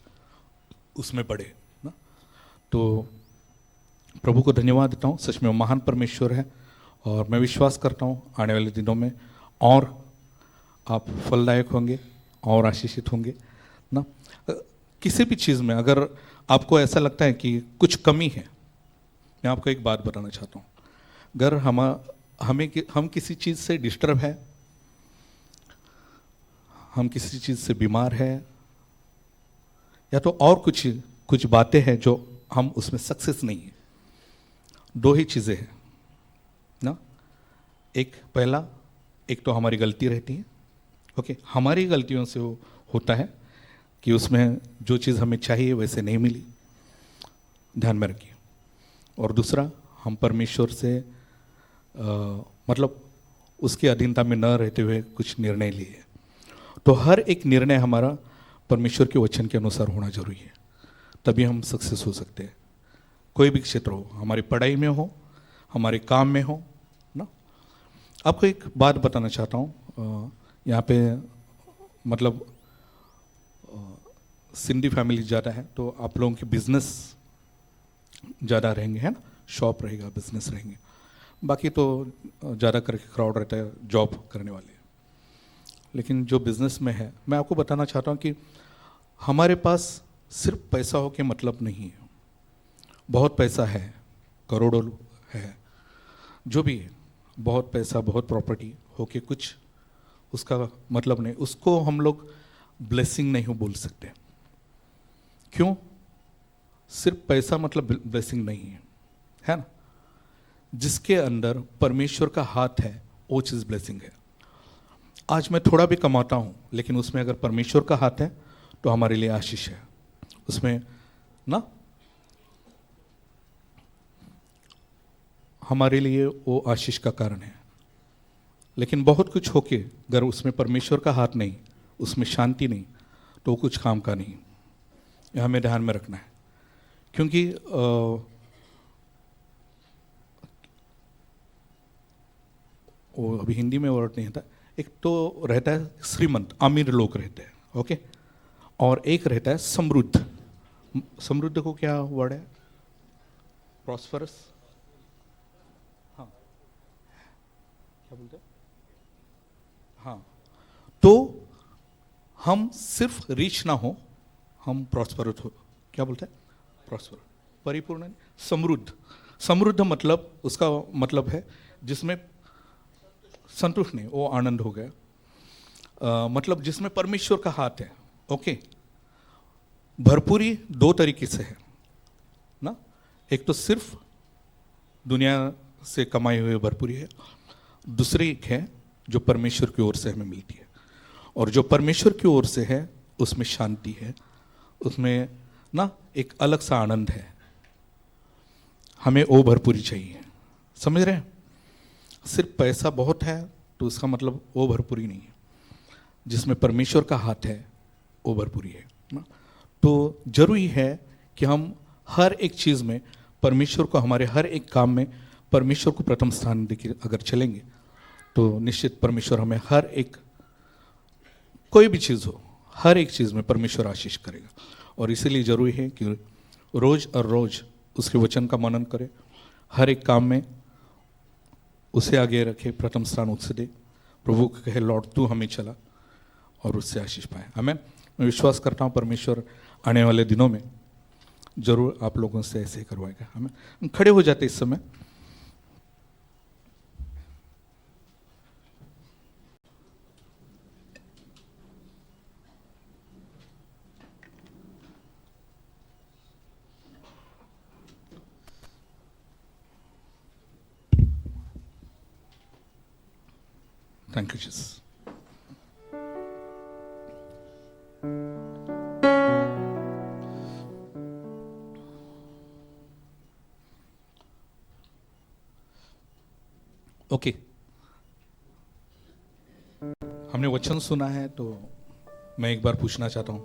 S2: उसमें बढ़े ना। तो प्रभु को धन्यवाद देता हूँ, सच में वो महान परमेश्वर है। और मैं विश्वास करता हूँ आने वाले दिनों में और आप फलदायक होंगे और आशीषित होंगे ना। किसी भी चीज़ में अगर आपको ऐसा लगता है कि कुछ कमी है, मैं आपको एक बात बताना चाहता हूँ। अगर हम किसी चीज़ से डिस्टर्ब है, हम किसी चीज़ से बीमार है, या तो और कुछ बातें हैं जो हम उसमें सक्सेस नहीं है, दो ही चीज़ें हैं ना। एक तो हमारी गलती रहती है, ओके, हमारी गलतियों से वो होता है कि उसमें जो चीज़ हमें चाहिए वैसे नहीं मिली, ध्यान में रखिए। और दूसरा, हम परमेश्वर से मतलब उसकी अधीनता में न रहते हुए कुछ निर्णय लिए। तो हर एक निर्णय हमारा परमेश्वर के वचन के अनुसार होना जरूरी है, तभी हम सक्सेस हो सकते हैं। कोई भी क्षेत्र हो, हमारी पढ़ाई में हो, हमारे काम में हो ना। आपको एक बात बताना चाहता हूँ, यहाँ पे मतलब सिंधी फैमिली ज़्यादा है, तो आप लोगों के बिजनेस ज़्यादा रहेंगे, है ना, शॉप रहेगा, बिजनेस रहेंगे। बाकी तो ज़्यादा करके क्राउड रहता है जॉब करने वाले। लेकिन जो बिजनेस में है, मैं आपको बताना चाहता हूँ कि हमारे पास सिर्फ पैसा हो के मतलब नहीं है। बहुत पैसा है, करोड़ों है, जो भी है, बहुत पैसा, बहुत प्रॉपर्टी होके कुछ उसका मतलब नहीं, उसको हम लोग ब्लेसिंग नहीं बोल सकते। क्यों? सिर्फ पैसा मतलब ब्लेसिंग नहीं है ना? जिसके अंदर परमेश्वर का हाथ है वो चीज़ ब्लेसिंग है। आज मैं थोड़ा भी कमाता हूँ लेकिन उसमें अगर परमेश्वर का हाथ है तो हमारे लिए आशीष है उसमें ना, हमारे लिए वो आशीष का कारण है। लेकिन बहुत कुछ होके अगर उसमें परमेश्वर का हाथ नहीं, उसमें शांति नहीं, तो वो कुछ काम का नहीं। यह हमें ध्यान में रखना है। क्योंकि वो अभी हिंदी में वर्ड नहीं था, एक तो रहता है श्रीमंत, अमीर लोग रहते हैं, ओके, और एक रहता है समृद्ध। समृद्ध को क्या वर्ड है? प्रॉस्परस, हाँ, क्या बोलते हैं? हाँ, तो हम सिर्फ रिच ना हो, हम प्रॉस्परस हो, क्या बोलते हैं? प्रॉस्पर, परिपूर्ण नहीं, समृद्ध। समृद्ध मतलब उसका मतलब है जिसमें संतुष्ट नहीं, वो आनंद हो गया। मतलब जिसमें परमेश्वर का हाथ है, ओके। भरपूरी दो तरीके से है ना, एक तो सिर्फ दुनिया से कमाई हुई भरपूरी है, दूसरी एक है जो परमेश्वर की ओर से हमें मिलती है। और जो परमेश्वर की ओर से है उसमें शांति है, उसमें ना एक अलग सा आनंद है। हमें वो भरपूरी चाहिए, समझ रहे हैं? सिर्फ पैसा बहुत है तो उसका मतलब वो भरपूरी नहीं है। जिसमें परमेश्वर का हाथ है वो भरपूरी है ना? तो जरूरी है कि हम हर एक चीज़ में परमेश्वर को, हमारे हर एक काम में परमेश्वर को प्रथम स्थान देके अगर चलेंगे तो निश्चित परमेश्वर हमें हर एक, कोई भी चीज़ हो, हर एक चीज़ में परमेश्वर आशीष करेगा। और इसीलिए जरूरी है कि रोज़ और रोज़ उसके वचन का मनन करें, हर एक काम में उसे आगे रखे, प्रथम स्थान उससे दे, प्रभु को कहे लॉर्ड तू हमें चला और उससे आशीष पाए। आमीन। मैं विश्वास करता हूँ परमेश्वर आने वाले दिनों में जरूर आप लोगों से ऐसे ही करवाएगा। आमीन। हम खड़े हो जाते इस समय। Thank you, Jesus. ओके, हमने वचन सुना है तो मैं एक बार पूछना चाहता हूं,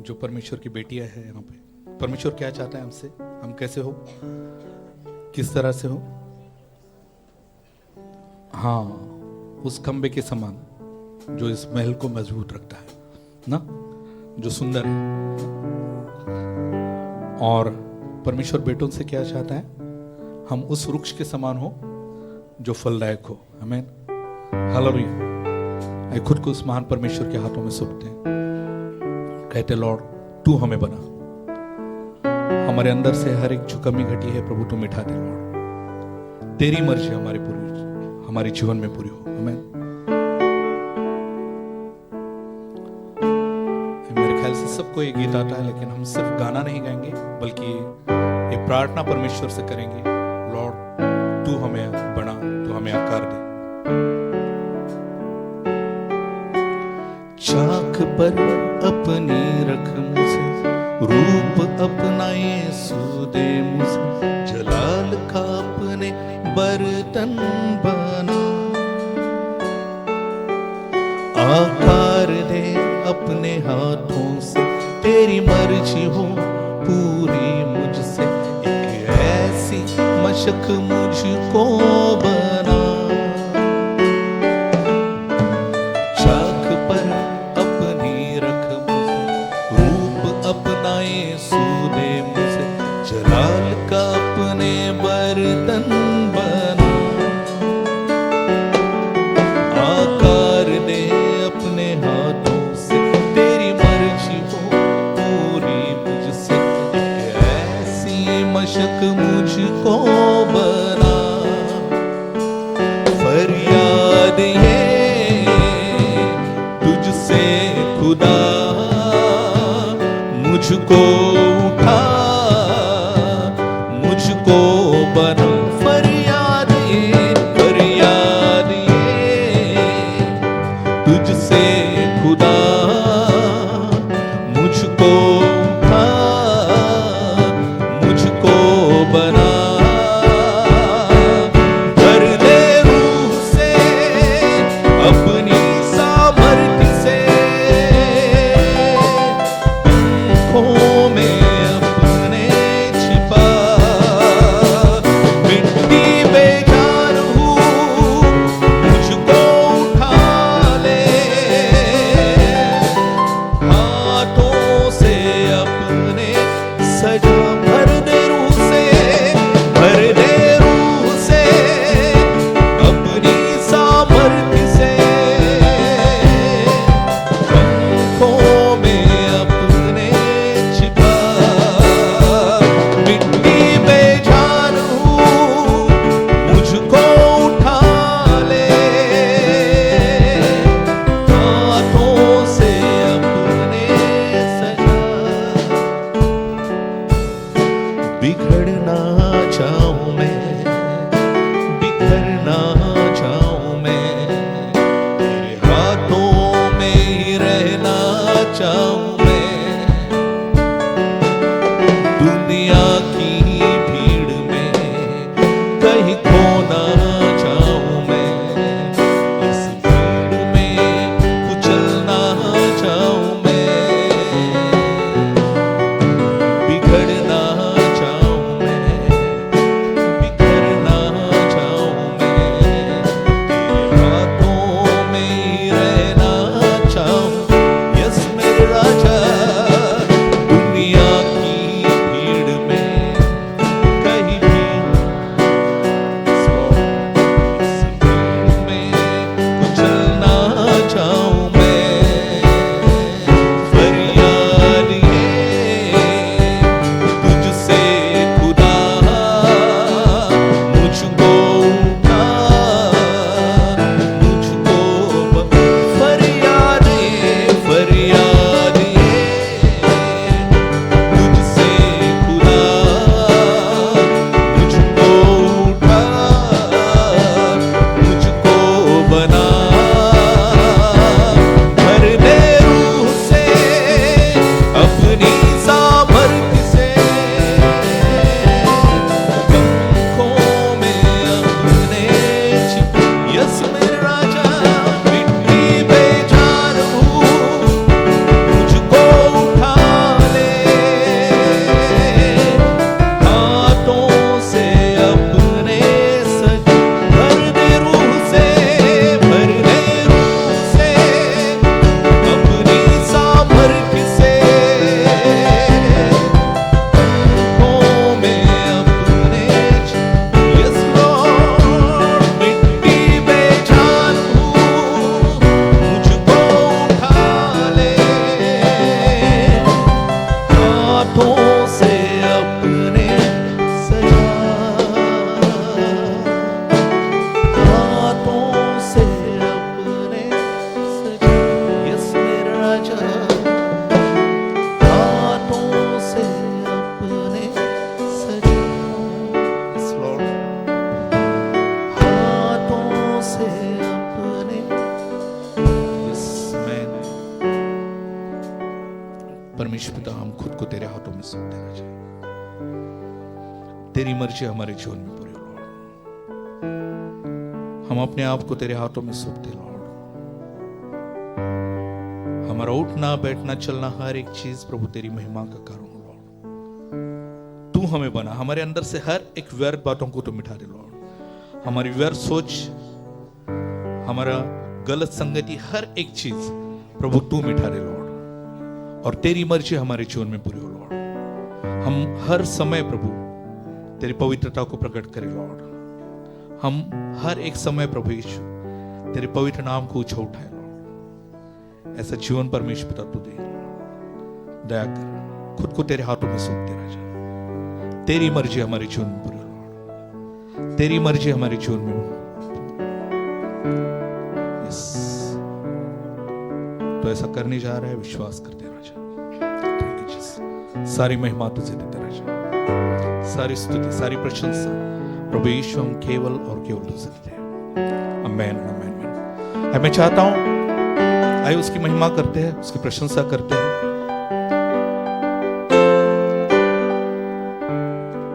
S2: जो परमेश्वर की बेटियां है यहाँ पे, परमेश्वर क्या चाहता है हमसे? हम कैसे हो, किस तरह से हो? हाँ, उस खंबे के समान जो इस महल को मजबूत रखता है ना, जो सुंदर है। और परमेश्वर बेटों से क्या चाहता है? हम उस वृक्ष के समान हो जो फलदायक हो। आमीन, हालेलुया। खुद को उस महान परमेश्वर के हाथों में सौंपते हैं, कहते लॉर्ड तू हमें बना, हमारे अंदर से हर एक जो कमी घटी है प्रभु तू मिटा दे लॉर्ड, तेरी मर्जी हमारे जीवन में पूरी हो। आमीन। मेरे ख्याल से सबको ये गीत आता है, लेकिन हम सिर्फ गाना नहीं गाएंगे बल्कि ये प्रार्थना परमेश्वर से करेंगे, लॉर्ड तू हमें बना, तू हमें आकार दे। चाक पर अपनी रख मुझे, रूप अपना यीशु दे मुझे, जलाल का अपने बर्तन बना, आकार दे अपने हाथों से, तेरी मर्जी हो पूरी मुझसे, एक ऐसी मशक मुझको बना। चाक पर अपनी रख मुझे, रूप अपना यीशु दे मुझे, जलाल का अपने बर्तन बना, आकार दे अपने हाथों से, तेरी मर्जी हो पूरी मुझसे, एक ऐसी मशक मुझको बना। मुझको उठा, मुझको बना। फरियाद ये तुझसे खुदा, मुझको उठा, मुझको बना। भर दे रूह से अपनी सामर्थ्य से, आँखों में अपने छिपा। मिट्टी बेजान हूँ, मुझको उठा ले। हाथों से अपने सजा। भर दे रूह से, भर दे रूह से अपनी सामर्थ्य से। आँखों में अपने छिपा। मिट्टी बेजान हूँ, मुझको उठा ले। हाथों से अपने सजा। बिखरना चाहूं मैं, बिखरना चाहूं मैं, तेरे हाथों में ही रहना चाहूं मैं। दुनिया की भीड़ में कहीं खोना चाहूं मैं। इस भीड़ में कुचलना चाहूं मैं। बिखरना चाहूं मैं, बिखरना चाहूं मैं, तेरे हाथों में ही रहना चाहूं। यस मेरे राजा, दुनिया की भीड़ में कहीं भी, इस भीड़ में कुचलना चाहूं मैं। फरियाद ये तुझसे खुदा, मुझको उठा, मुझको फरियाद ये तुझसे खुदा, मुझको उठा, मुझको बना। भर दे रूह से अपनी सामर्थ्य से। आँखों में अपने छिप। यस मेरे राजा, मिट्टी बेजान हूँ, मुझको उठा ले। हाथों से अपने सज। भर दे रूह से, भर दे रूह से अपनी सामर्थ्य से। आँखों में अपने छिप। यस लॉर्ड, मिट्टी बेजान हूँ, मुझको उठा ले। हाथों से अपने सजा। हाथों से अपने सजा। यस मेरा राजा, हाथों से अपने सजा। यस लॉर्ड, हाथों से अपने। Yes man. परमेश्वर पिता, हम खुद को तेरे हाथों में सौंप देना चाहिए। तेरी मर्जी हमारे जीवन में पूरी हो लॉर्ड। हम अपने आप को तेरे हाथों में सौंपते लॉर्ड। हमारा उठना बैठना चलना हर एक चीज प्रभु तेरी महिमा का कारण हो लॉर्ड। तू हमें बना, हमारे अंदर से हर एक व्यर्थ बातों को तो मिटा दे लॉर्ड। हमारी व्यर्थ सोच, हमारा गलत संगति, हर एक चीज प्रभु तू मिटा दे लॉर्ड। और तेरी मर्जी हमारे जीवन में पूरी हो लॉर्ड। हम हर समय प्रभु तेरी पवित्रता को प्रकट करें लॉर्ड। हम हर एक समय प्रभु यीशु तेरे पवित्र नाम को ऊंचा उठाए लॉर्ड। ऐसा जीवन परमेश्वर पिता तू दे, दया कर। खुद को तेरे हाथों में सौंप दे राजा। तेरी मर्जी हमारे जीवन में पूरी हो लॉर्ड। तेरी मर्जी हमारे जीवन में। यस, तो ऐसा करने जा रहा है, विश्वास करते राजा। Thank you Jesus. सारी महिमा तुझे देते राजा, सारी स्तुति, सारी प्रशंसा प्रभु यीशु हम केवल और केवल तुझे देते हैं। आमेन, आमेन, आमेन। मैं चाहता हूं आइए उसकी महिमा करते हैं, उसकी प्रशंसा करते हैं।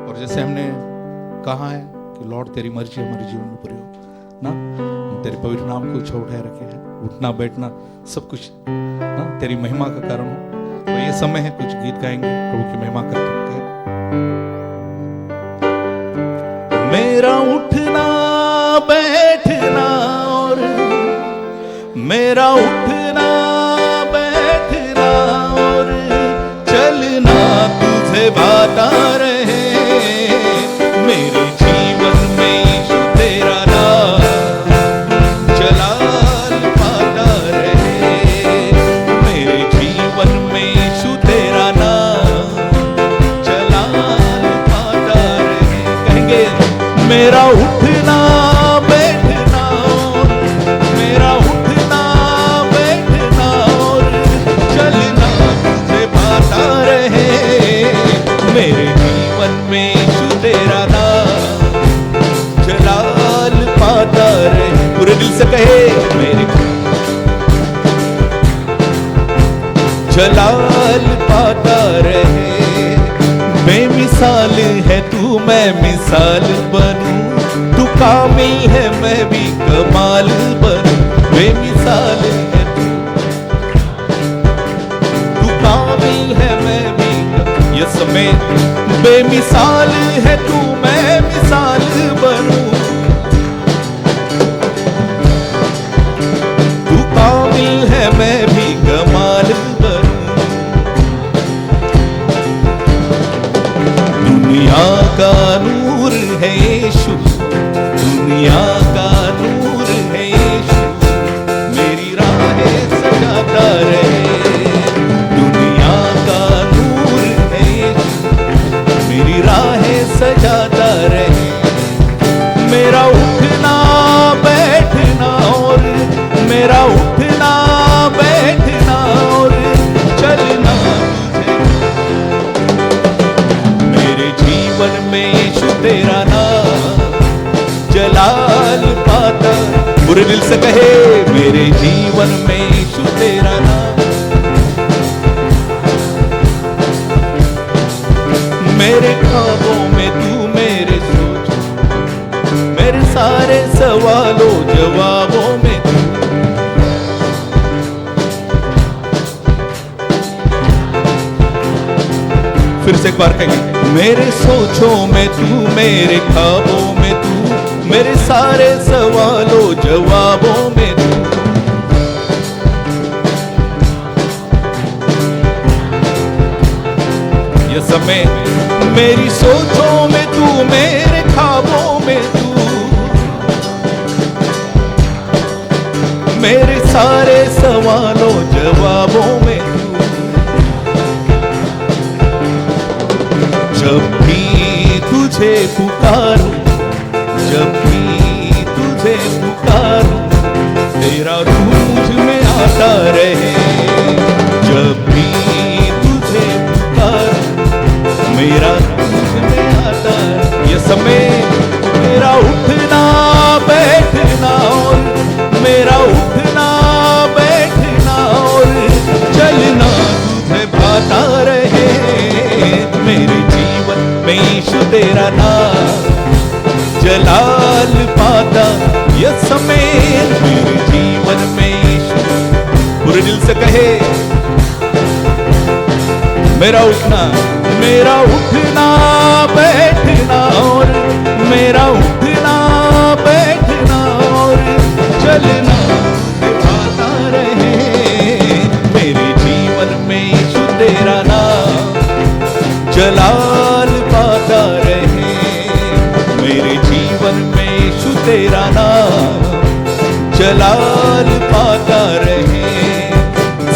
S2: और जैसे हमने कहा है कि लॉर्ड तेरी मर्जी हमारे जीवन में पूरी हो ना, हम तेरे पवित्र नाम को ऊंचा उठाए रखे हैं, उठना बैठना सब कुछ ना तेरी महिमा का कारण हो। तो ये समय है कुछ गीत गाएंगे प्रभु की महिमा करते हैं। मेरा उठना बैठना और मेरा उठना बैठना और चलना तुझे भाता रहे, मेरे जीवन में यीशु तेरा नाम जलाल पाता रहे, मेरे जीवन में यीशु तेरा नाम जलाल पाता रहे। कहेंगे मेरा उठना बैठना और मेरा उठना बैठना और चलना तुझे पाता रहे, मेरे जीवन में यीशु तेरा नाम जलाल पाता रहे। पूरे दिल से कहे मेरे जलाल पाता रहे। बेमिसाल है तू मैं मिसाल बनूं, तू कामिल है मैं भी कमाल बनूं। बेमिसाल है तू कामिल है मैं भी ये समय बेमिसाल है तू मैं मिसाल बनूं, तू कामिल है मैं भी कमाल बनूं। दुनिया का नूर है यीशु, दुनिया का नूर है यीशु, मेरी राहें सजाता रहे। दुनिया का नूर है यीशु, मेरी राहें सजाता रहे। मेरा उठना बैठना और मेरा उठना बैठना और चलना मेरे जीवन में यीशु तेरा नाम जलाल पाता। पूरे दिल से कहे मेरे जीवन में यीशु तेरा नाम, मेरे ख्वाबों में तू मेरे सोच, मेरे सारे सवालों जवाबों में तू। फिर से एक बार कहेंगे मेरे सोचों में तू, मेरे ख्वाबों में तू, मेरे सारे सवालों जवाबों में तू। ये समय मेरी सोचों में तू, मेरे ख्वाबों में तू, मेरे सारे सवालों जवाबों में तू। जब भी तुझे पुकारूं, जब भी तुझे पुकारूं, तेरा रूह मुझ में आता रहे। जब भी तुझे पुकारूं, मेरा रूह मुझ में आता रहे। ये समय मेरा उठना बैठना और मेरा उठना बैठना और चलना तुझे भाता रहे, मेरे जीवन में यीशु तेरा नाम जलाल पाता। यह समय मेरे जीवन में यीशु। पूरे दिल से कहे मेरा उठना बैठना और मेरा उठना बैठना और चलना पाता रहे, मेरे जीवन में यीशु तेरा नाम जलाल पाता रहे, मेरे जीवन में यीशु तेरा नाम जलाल पाता रहे।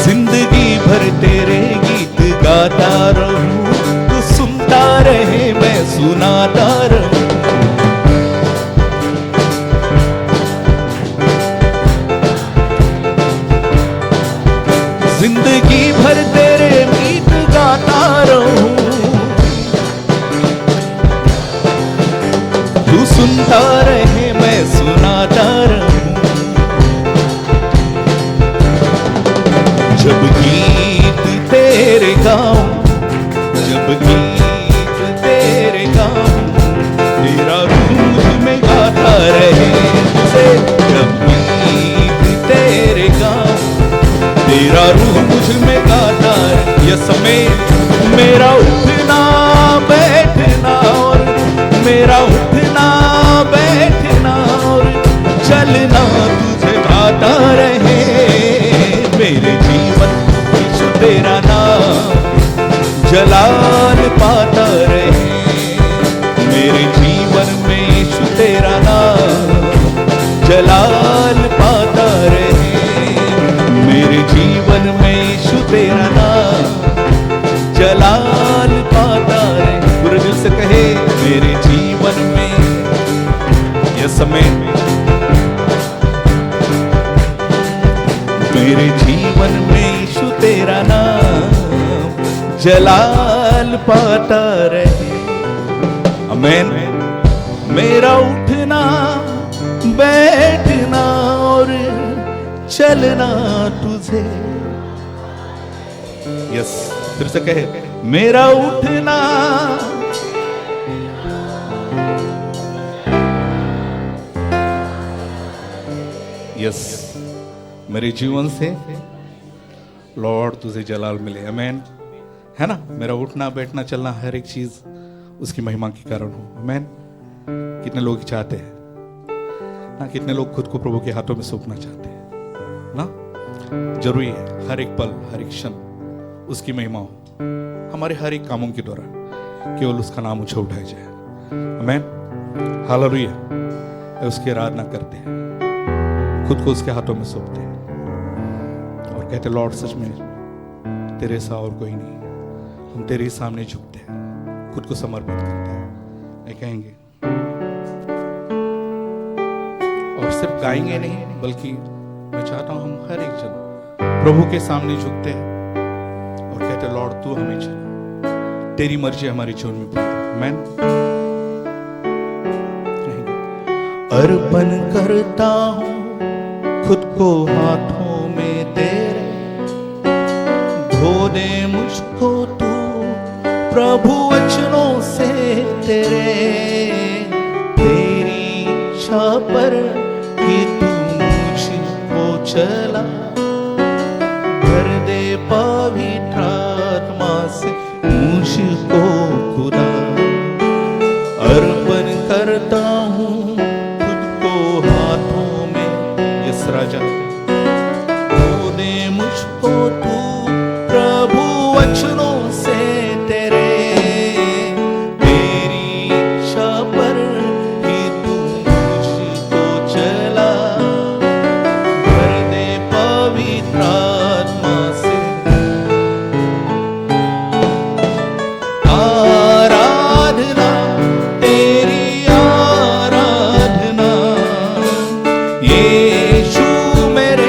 S2: जिंदगी भर तेरे गीत गाता रहूं, तू सुनता रहे मैं सुनाता रहूं। जिंदगी भर तेरे गीत गाता रहूं, मेरे जीवन में यीशु तेरा नाम जलाल पाता रहे। आमेन। मेरा उठना बैठना और चलना तुझे, यस फिर से कहे, मेरा उठना यस मेरे जीवन से लॉर्ड तुझे जलाल मिले। आमेन। है ना, मेरा उठना बैठना चलना हर एक चीज उसकी महिमा के कारण हो। आमेन। कितने लोग चाहते हैं ना, कितने लोग खुद को प्रभु के हाथों में सौंपना चाहते हैं ना। जरूरी है हर एक पल हर एक क्षण उसकी महिमा हो, हमारे हर एक कामों के द्वारा केवल उसका नाम ऊंचा उठाया जाए। आमेन। हालेलुया। उसकी आराधना करते हैं, खुद को उसके हाथों में सौंपते हैं और कहते लॉर्ड सच में तेरे सा और कोई नहीं, हम तेरे सामने झुकते हैं, खुद को समर्पित करते हैं। ये कहेंगे और सिर्फ गाएंगे नहीं, बल्कि मैं चाहता हूं हम हर एक जन प्रभु के सामने झुकते हैं और कहते लॉर्ड तू हमें चला, तेरी मर्जी हमारी जीवन में पूरी। आमीन। अर्पण करता हूं खुद को हाथों में तेरे, धो दे मुझको तू प्रभु वचनों से तेरे, तेरी इच्छा पर कि तू मुझको चला, भर दे पवित्र आत्मा से मुझको खुदा। अर्पण करता हूँ खुद को हाथों में, यस राजा, धो दे मुझको तू प्रभु वचनों से तेरे, तेरी इच्छा पर कि तू मुझको चला, भर दे पवित्र आत्मा से। आराधना तेरी आराधना, यीशु मेरे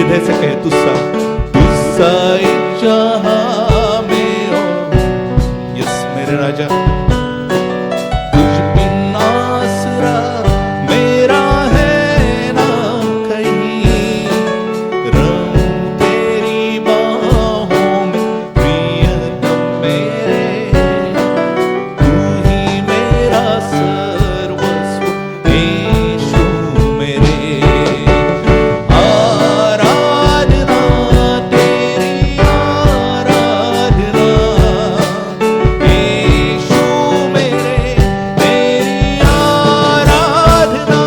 S2: हृदय से कहे तुस्सा जहां में हो। यस मेरे राजा, तुझ बिन आसरा मेरा है ना कहीं, रहूं तेरी बाहों में प्रियतम मेरे, तू ही मेरा सर्वस्व यीशु मेरे। आराधना तेरी आराधना, यीशु मेरे तेरी आराधना,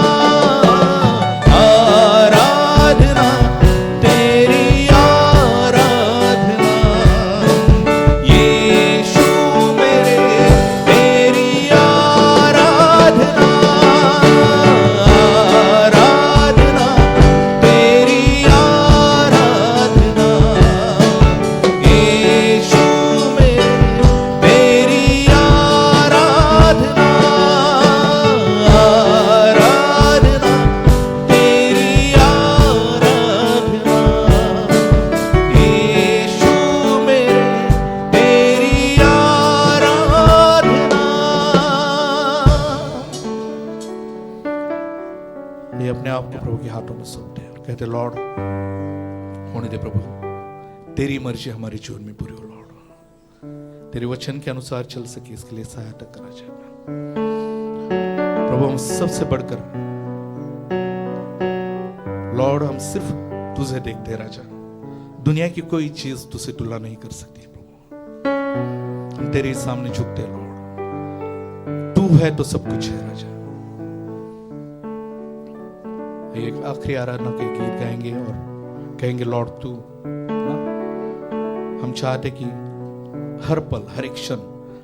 S2: आराधना तेरी आराधना, यीशु मेरे तेरी आराधना, आराधना तेरी आराधना, यीशु मेरे तेरी आराधना, आराधना तेरी आराधना, यीशु मेरे तेरी आराधना। ये अपने आप को प्रभु के हाथों में सौंपते हैं और कहते हैं, लॉर्ड होने दे प्रभु, तेरी मर्जी हमारे जीवन में पूरी हो लॉर्ड, तेरे वचन के अनुसार चल सके इसके लिए सहायता करा जाए प्रभु। हम सबसे बढ़कर लॉर्ड हम सिर्फ तुझे देखते हैं राजा, दुनिया की कोई चीज तुझसे तुलना नहीं कर सकती प्रभु। हम तेरे सामने झुकते हैं लॉर्ड, तू है तो सब कुछ है राजा। एक आखिरी आराधना के गीत गाएंगे और कहेंगे, लॉर्ड तू ना, हम चाहते कि हर पल हर एक क्षण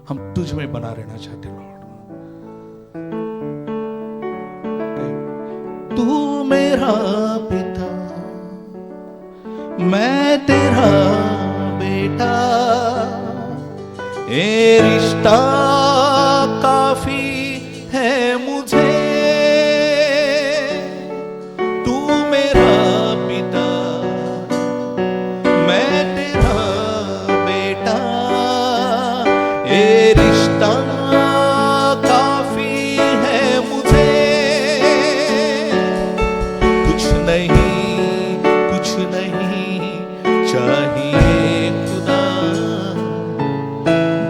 S2: हम तुझ में बना रहना चाहते लॉर्ड। तू मेरा पिता, मैं तेरा बेटा, ये रिश्ता काफी है मुझे। तू मेरा पिता, मैं तेरा बेटा, ये रिश्ता काफी है मुझे। कुछ नहीं चाहिए खुदा,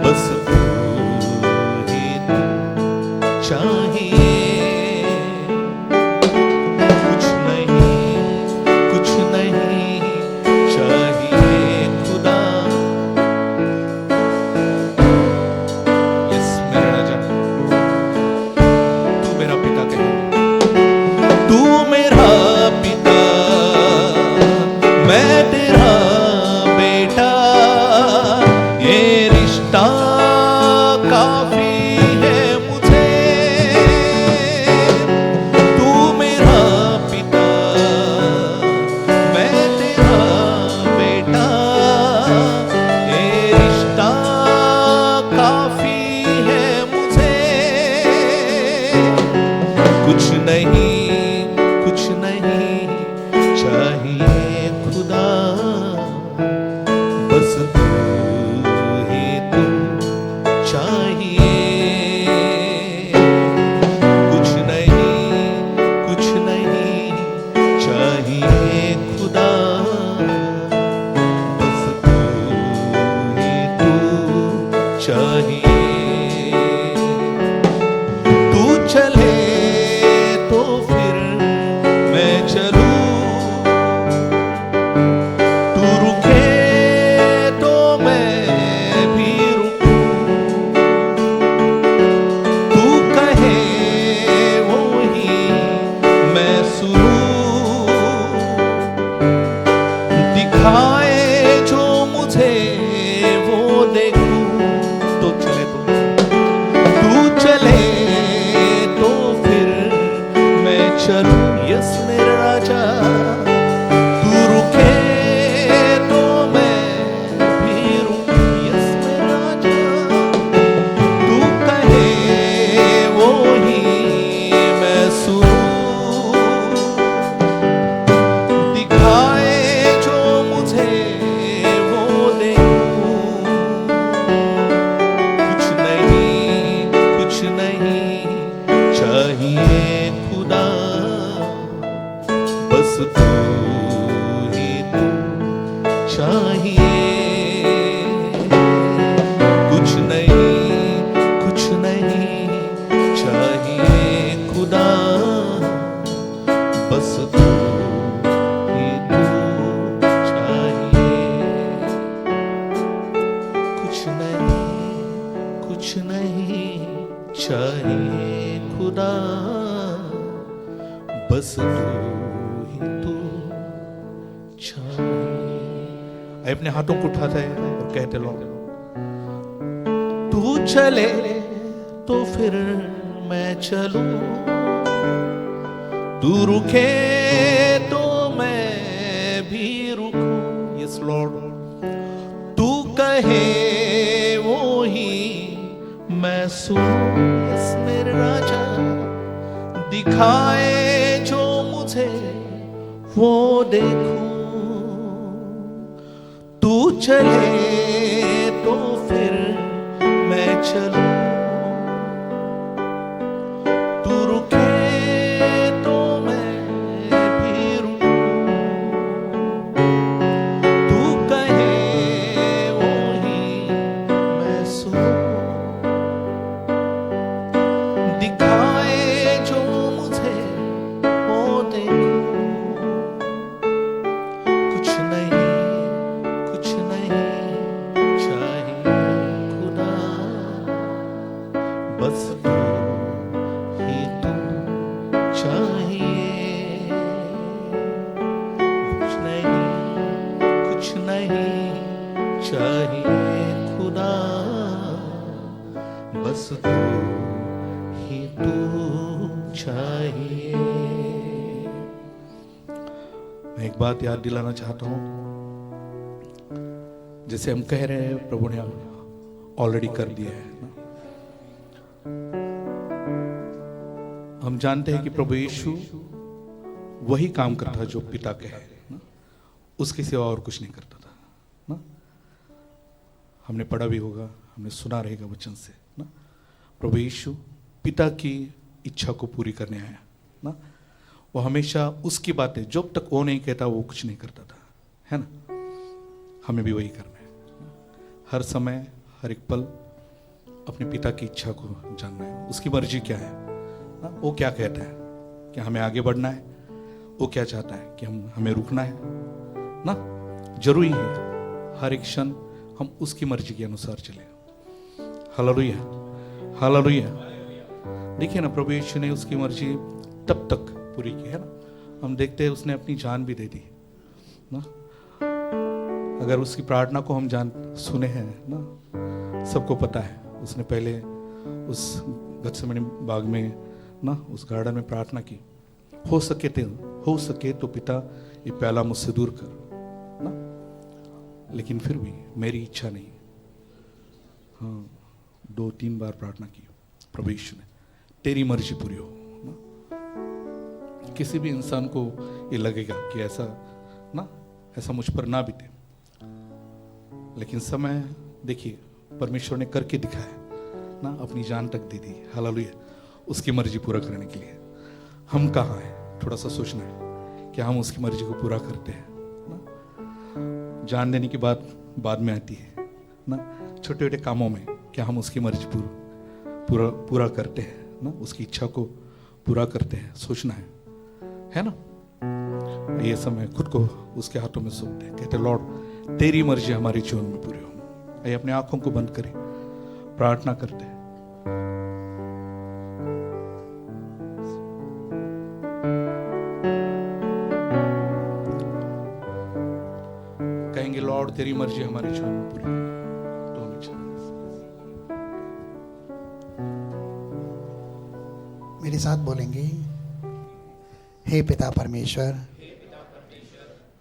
S2: बस तू ही तू चाहिए। कुछ नहीं चाहिए खुदा। यस मेरा राजा, तू मेरा पिता कहे, तू मेरा पिता, मैं तेरा बेटा, ये रिश्ता काफी है मुझे। तू मेरा पिता, मैं तेरा बेटा, ये रिश्ता काफी है मुझे। कुछ नहीं चाहिए खुदा, बस तू ही तू चाहिए। कुछ नहीं चाहिए खुदा, बस तू ही तू चाहिए। तू चले तो फिर मैं चलूं, तू रुके तो मैं भी रुकूं, तू कहे वो ही मैं सुनूं, दिखाए जो मुझे वो देखूं। तो चले चाहिए खुदा, बस तू चाहिए। अपने हाथों को उठाते हैं और कहते लॉर्ड तू चले तो फिर मैं चलूं, तू रुके तो मैं भी रुकूं। यस लॉर्ड, तू कहे वो ही मैं सुनूं। यस मेरे राजा, दिखाए जो मुझे वो देखूं, तू चले तो फिर मैं चलूं, तू रुके तो मैं भी रुकूं, तू कहे वो ही मैं सुनूं, दिखाए जो मुझे वो देखूं। कुछ नहीं चाहिए खुदा, बस तू ही तू चाहिए। कुछ नहीं चाहिए खुदा, बस तू ही तू चाहिए। मैं एक बात याद दिलाना चाहता हूं, जैसे हम कह रहे हैं प्रभु ने ऑलरेडी कर दिया है ना। हम जानते हैं कि प्रभु यीशु वही काम करता है जो पिता कहे ना, उसके सिवा और कुछ नहीं करता था ना। हमने पढ़ा भी होगा, हमने सुना रहेगा वचन से ना। प्रभु यीशु पिता की इच्छा को पूरी करने आया ना। वो हमेशा उसकी बातें जब तक वो नहीं कहता वो कुछ नहीं करता था, है ना। हमें भी वही करना है, हर समय हर एक पल अपने पिता की इच्छा को जानना है, उसकी मर्जी क्या है ना। वो क्या कहता है कि हमें आगे बढ़ना है, वो क्या चाहता है कि हमें रुकना है ना। जरूरी है हर एक क्षण हम उसकी मर्जी के अनुसार चले। Hallelujah, hallelujah. देखिए ना, प्रभु यीशु ने उसकी मर्जी तब तक पूरी की है ना। हम देखते हैं उसने अपनी जान भी दे दी ना। अगर उसकी प्रार्थना को हम सुने हैं ना, सबको पता है उसने पहले उस गत्सेमनी बाग में ना, उस गार्डन में प्रार्थना की, हो सके तो पिता ये प्याला मुझसे दूर कर ना, लेकिन फिर भी मेरी इच्छा नहीं। हाँ, 2-3 बार प्रार्थना की प्रभु यीशु ने, तेरी मर्जी पूरी हो ना। किसी भी इंसान को ये लगेगा कि ऐसा मुझ पर ना बीते, लेकिन समय देखिए परमेश्वर ने करके दिखाया ना, अपनी जान तक दे दी। हालेलुया, उसकी मर्जी पूरा करने के लिए। हम कहाँ हैं, थोड़ा सा सोचना है कि हम उसकी मर्जी को पूरा करते हैं ना। जान देने की बात बाद में आती है ना, छोटे छोटे कामों में क्या हम उसकी मर्जी पूरा करते हैं ना, उसकी इच्छा को पूरा करते हैं, सोचना है ना। ये समय खुद को उसके हाथों में सौंपते हैं, कहते लॉर्ड तेरी मर्जी हमारे जीवन में पूरी हो। आइए अपने आंखों को बंद करें, प्रार्थना करते हैं। कहेंगे लॉर्ड तेरी मर्जी हमारे जीवन में पूरी हो। तो
S1: मेरे साथ बोलेंगे, हे पिता परमेश्वर,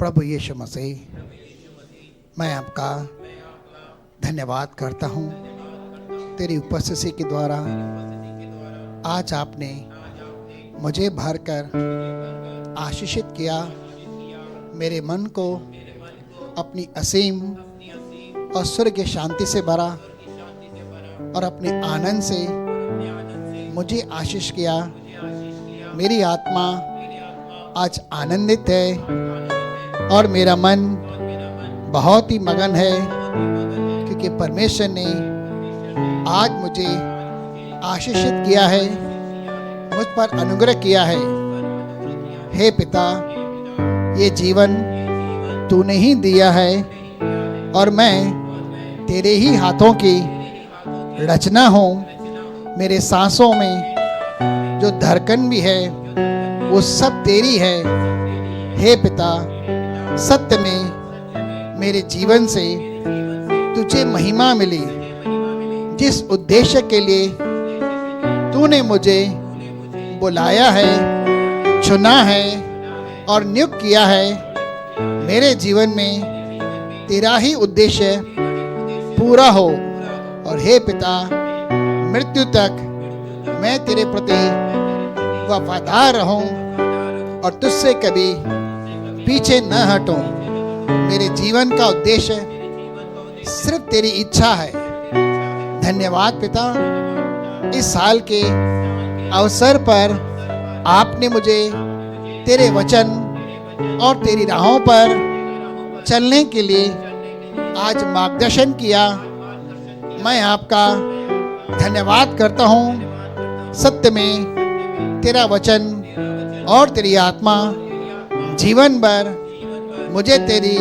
S1: प्रभु यीशु मसीह, मैं आपका धन्यवाद करता हूँ तेरी उपस्थिति के द्वारा। आज आपने मुझे भरकर आशीषित किया, मेरे मन को अपनी असीम और स्वर्गीय शांति से भरा और अपने आनंद से मुझे आशीष किया। मेरी आत्मा आज आनंदित है और मेरा मन बहुत ही मगन है, क्योंकि परमेश्वर ने आज मुझे आशीषित किया है, मुझ पर अनुग्रह किया है। हे पिता, ये जीवन तूने ही दिया है और मैं तेरे ही हाथों की रचना हूँ मेरे सांसों में जो धड़कन भी है वो सब तेरी है। हे पिता, सत्य में मेरे जीवन से तुझे महिमा मिली। जिस उद्देश्य के लिए तूने मुझे बुलाया है, चुना है और नियुक्त किया है, मेरे जीवन में तेरा ही उद्देश्य पूरा हो। और हे पिता, मृत्यु तक मैं तेरे प्रति वफादार रहूं और तुझसे कभी पीछे न हटूं। मेरे जीवन का उद्देश्य सिर्फ तेरी इच्छा है। धन्यवाद पिता, इस साल के अवसर पर आपने मुझे तेरे वचन और तेरी राहों पर चलने के लिए आज मार्गदर्शन किया। मैं आपका धन्यवाद करता हूँ। सत्य में तेरा वचन और तेरी आत्मा जीवन भर मुझे तेरी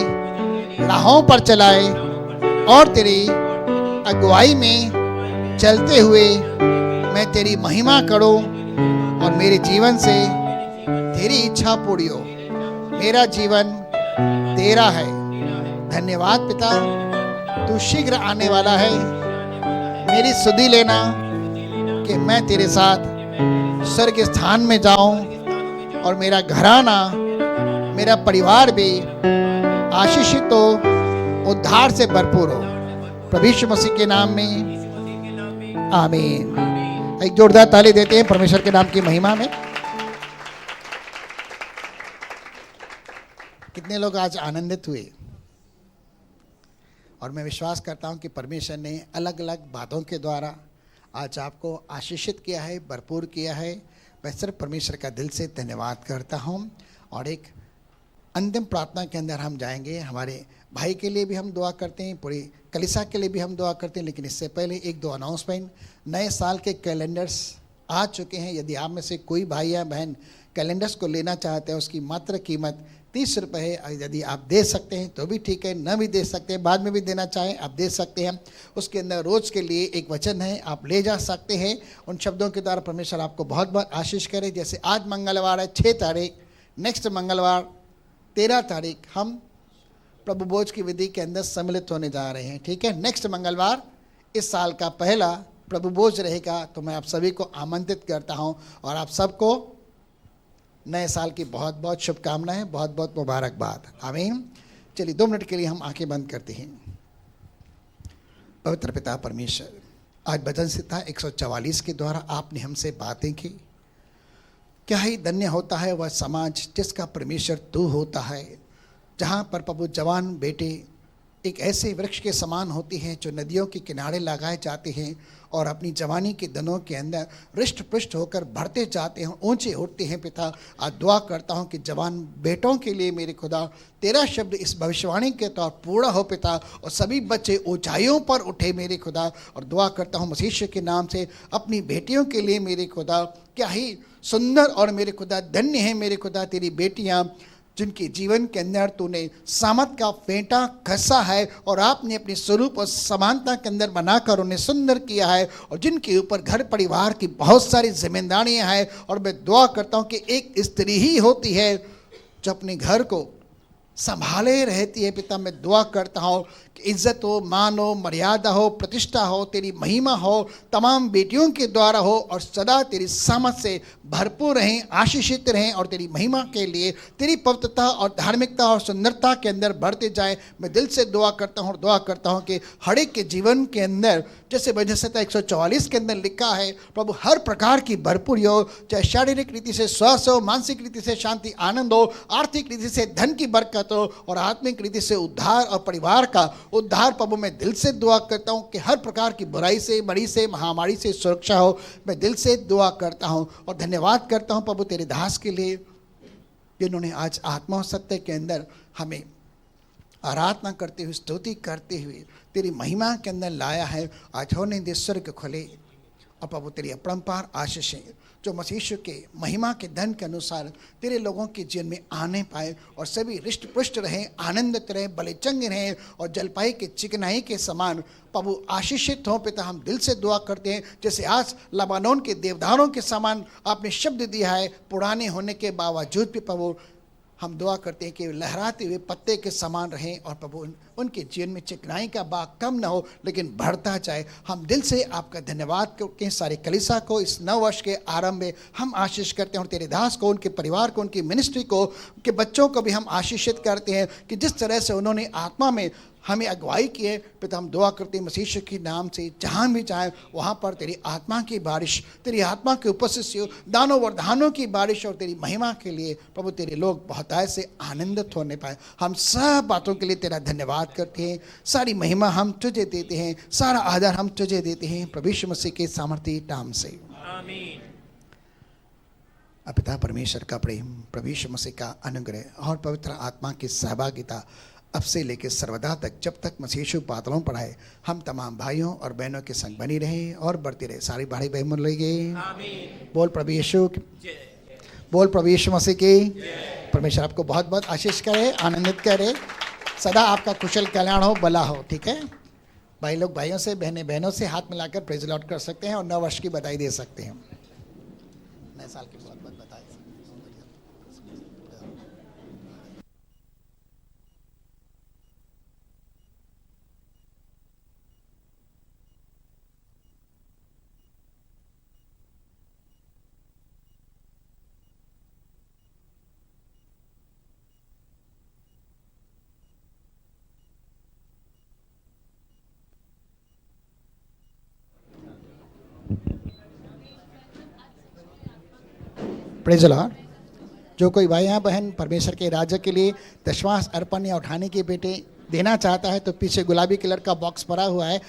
S1: राहों पर चलाए और तेरी अगुवाई में चलते हुए मैं तेरी महिमा करूं और मेरे जीवन से तेरी इच्छा पूरी हो। मेरा जीवन तेरा है। धन्यवाद पिता, तू शीघ्र आने वाला है। मेरी सुधि लेना कि मैं तेरे साथ स्वर्ग स्थान में जाऊं और मेरा घराना, मेरा परिवार भी आशीषित हो, उद्धार से भरपूर हो। प्रभु यीशु मसीह के नाम में आमीन। एक जोरदार ताली देते हैं परमेश्वर के नाम की महिमा में। कितने लोग आज आनंदित हुए? और मैं विश्वास करता हूं कि परमेश्वर ने अलग अलग बातों के द्वारा आज आपको आशीषित किया है, भरपूर किया है। मैं सिर्फ परमेश्वर का दिल से धन्यवाद करता हूं। और एक अंतिम प्रार्थना के अंदर हम जाएंगे। हमारे भाई के लिए भी हम दुआ करते हैं, पूरी कलीसिया के लिए भी हम दुआ करते हैं। लेकिन इससे पहले एक दो अनाउंसमेंट। नए साल के कैलेंडर्स आ चुके हैं। यदि आप में से कोई भाई या बहन कैलेंडर्स को लेना चाहते हैं, उसकी मात्र कीमत 30 रुपये है। यदि आप दे सकते हैं तो भी ठीक है, न भी दे सकते हैं, बाद में भी देना चाहें आप दे सकते हैं। उसके अंदर रोज़ के लिए एक वचन है, आप ले जा सकते हैं। उन शब्दों के द्वारा परमेश्वर आपको बहुत बहुत आशीष करे। जैसे आज मंगलवार है 6 तारीख, नेक्स्ट मंगलवार 13 तारीख हम प्रभु भोज की विधि के अंदर सम्मिलित होने जा रहे हैं। ठीक है, नेक्स्ट मंगलवार इस साल का पहला प्रभु भोज रहेगा। तो मैं आप सभी को आमंत्रित करता हूं और आप सबको नए साल की बहुत बहुत शुभकामनाएं, बहुत बहुत मुबारकबाद। आमीन। चलिए 2 मिनट के लिए हम आंखें बंद करते हैं। पवित्र पिता परमेश्वर, आज भजन संहिता 144 के द्वारा आपने हमसे बातें की। क्या ही धन्य होता है वह समाज जिसका परमेश्वर तू होता है, जहाँ पर प्रभु जवान बेटे एक ऐसे वृक्ष के समान होती हैं जो नदियों के किनारे लगाए जाते हैं और अपनी जवानी के दिनों के अंदर हृष्ट पुष्ट होकर बढ़ते जाते हैं, ऊंचे उठते हैं। पिता, आज दुआ करता हूं कि जवान बेटों के लिए मेरे खुदा तेरा शब्द इस भविष्यवाणी के तौर पूरा हो पिता, और सभी बच्चे ऊंचाइयों पर उठे मेरे खुदा। और दुआ करता हूं मसीह के नाम से अपनी बेटियों के लिए मेरे खुदा। क्या ही सुंदर और मेरे खुदा धन्य है मेरे खुदा तेरी बेटियां, जिनके जीवन के अंदर तूने सामत का फेंटा कसा है और आपने अपने स्वरूप और समानता के अंदर बनाकर उन्हें सुंदर किया है, और जिनके ऊपर घर परिवार की बहुत सारी जिम्मेदारियां हैं। और मैं दुआ करता हूं कि एक स्त्री ही होती है जो अपने घर को संभाले रहती है। पिता, मैं दुआ करता हूँ कि इज्जत हो, मान हो, मर्यादा हो, प्रतिष्ठा हो, तेरी महिमा हो तमाम बेटियों के द्वारा हो, और सदा तेरी समझ से भरपूर रहें, आशीषित रहें, और तेरी महिमा के लिए तेरी पवित्रता और धार्मिकता और सुंदरता के अंदर बढ़ते जाएं। मैं दिल से दुआ करता हूँ और दुआ करता हूँ कि हर एक के जीवन के अंदर, जैसे भजन संहिता 144 के अंदर लिखा है, प्रभु हर प्रकार की भरपूरी हो, चाहे शारीरिक रीति से स्वस्थ हो, मानसिक रीति से शांति आनंद हो, आर्थिक रीति से धन की बरकत हो, और आत्मिक रीति से उद्धार और परिवार का उद्धार। प्रभु मैं दिल से दुआ करता हूँ कि हर प्रकार की बुराई से, मरी से, महामारी से सुरक्षा हो। मैं दिल से दुआ करता हूँ और धन्यवाद करता हूँ प्रभु तेरे दास के लिए, जिन्होंने आज आत्मा और सत्य के अंदर हमें आराधना करते हुए, स्तुति करते हुए तेरी महिमा के अंदर लाया है। आज होने दे स्वर्ग खुले और प्रभु तेरी अपरंपार आशीषें जो मसीह यीशु के महिमा के धन के अनुसार तेरे लोगों के जीवन में आने पाए और सभी रिष्ट पुष्ट रहें, आनंदित रहें, बड़े चंगे रहें और जलपाई के चिकनाई के समान प्रभु आशीषित हों। पिता हम दिल से दुआ करते हैं, जैसे आज लबानोन के देवदारों के समान आपने शब्द दिया है, पुराने होने के बावजूद भी प्रभु हम दुआ करते हैं कि लहराते हुए पत्ते के समान रहें और प्रभु उनके जीवन में चिकनाई का बाग कम ना हो लेकिन बढ़ता जाए। हम दिल से आपका धन्यवाद करके सारे कलीसिया को इस नव वर्ष के आरंभ में हम आशीष करते हैं और तेरे दास को, उनके परिवार को, उनकी मिनिस्ट्री को, उनके बच्चों को भी हम आशीषित करते हैं कि जिस तरह से उन्होंने आत्मा में हमें अगुवाई की है। पिता हम दुआ करते हैं मसीह यीशु के नाम से जहाँ भी जाए वहाँ पर तेरी आत्मा की बारिश, तेरी आत्मा की उपस्थिति से दानों वरदानों की बारिश और तेरी महिमा के लिए प्रभु तेरे लोग बहुतायत से आनंदित होने पाए। हम सब बातों के लिए तेरा धन्यवाद करते हैं। सारी महिमा हम तुझे देते हैं, सारा आदर हम तुझे देते हैं प्रभु यीशु मसीह के सामर्थी नाम से आमीन। पिता परमेश्वर का प्रेम, प्रभु यीशु मसीह का अनुग्रह और पवित्र आत्मा की सहभागिता अब से लेकर सर्वदा तक जब तक मसीह यीशु बादलों पर आए हम तमाम भाइयों और बहनों के संग बनी रहे और बढ़ती रहे। सारी भाई बहन बोल लेंगे बोल प्रभु यीशु, बोल प्रभु यीशु मसीह की। परमेश्वर आपको बहुत बहुत आशीष करे, आनंदित करे, सदा आपका कुशल कल्याण हो, भला हो। ठीक है भाई लोग भाइयों से, बहनें बहनों से हाथ मिलाकर प्रेज लॉर्ड कर सकते हैं और नव वर्ष की बधाई दे सकते हैं। नए साल की बहुत बहुत बधाई। Praise Lord. जो कोई भाई या बहन परमेश्वर के राज्य के लिए दशमांश अर्पण या उठाने के बेटे देना चाहता है तो पीछे गुलाबी कलर का बॉक्स पड़ा हुआ है।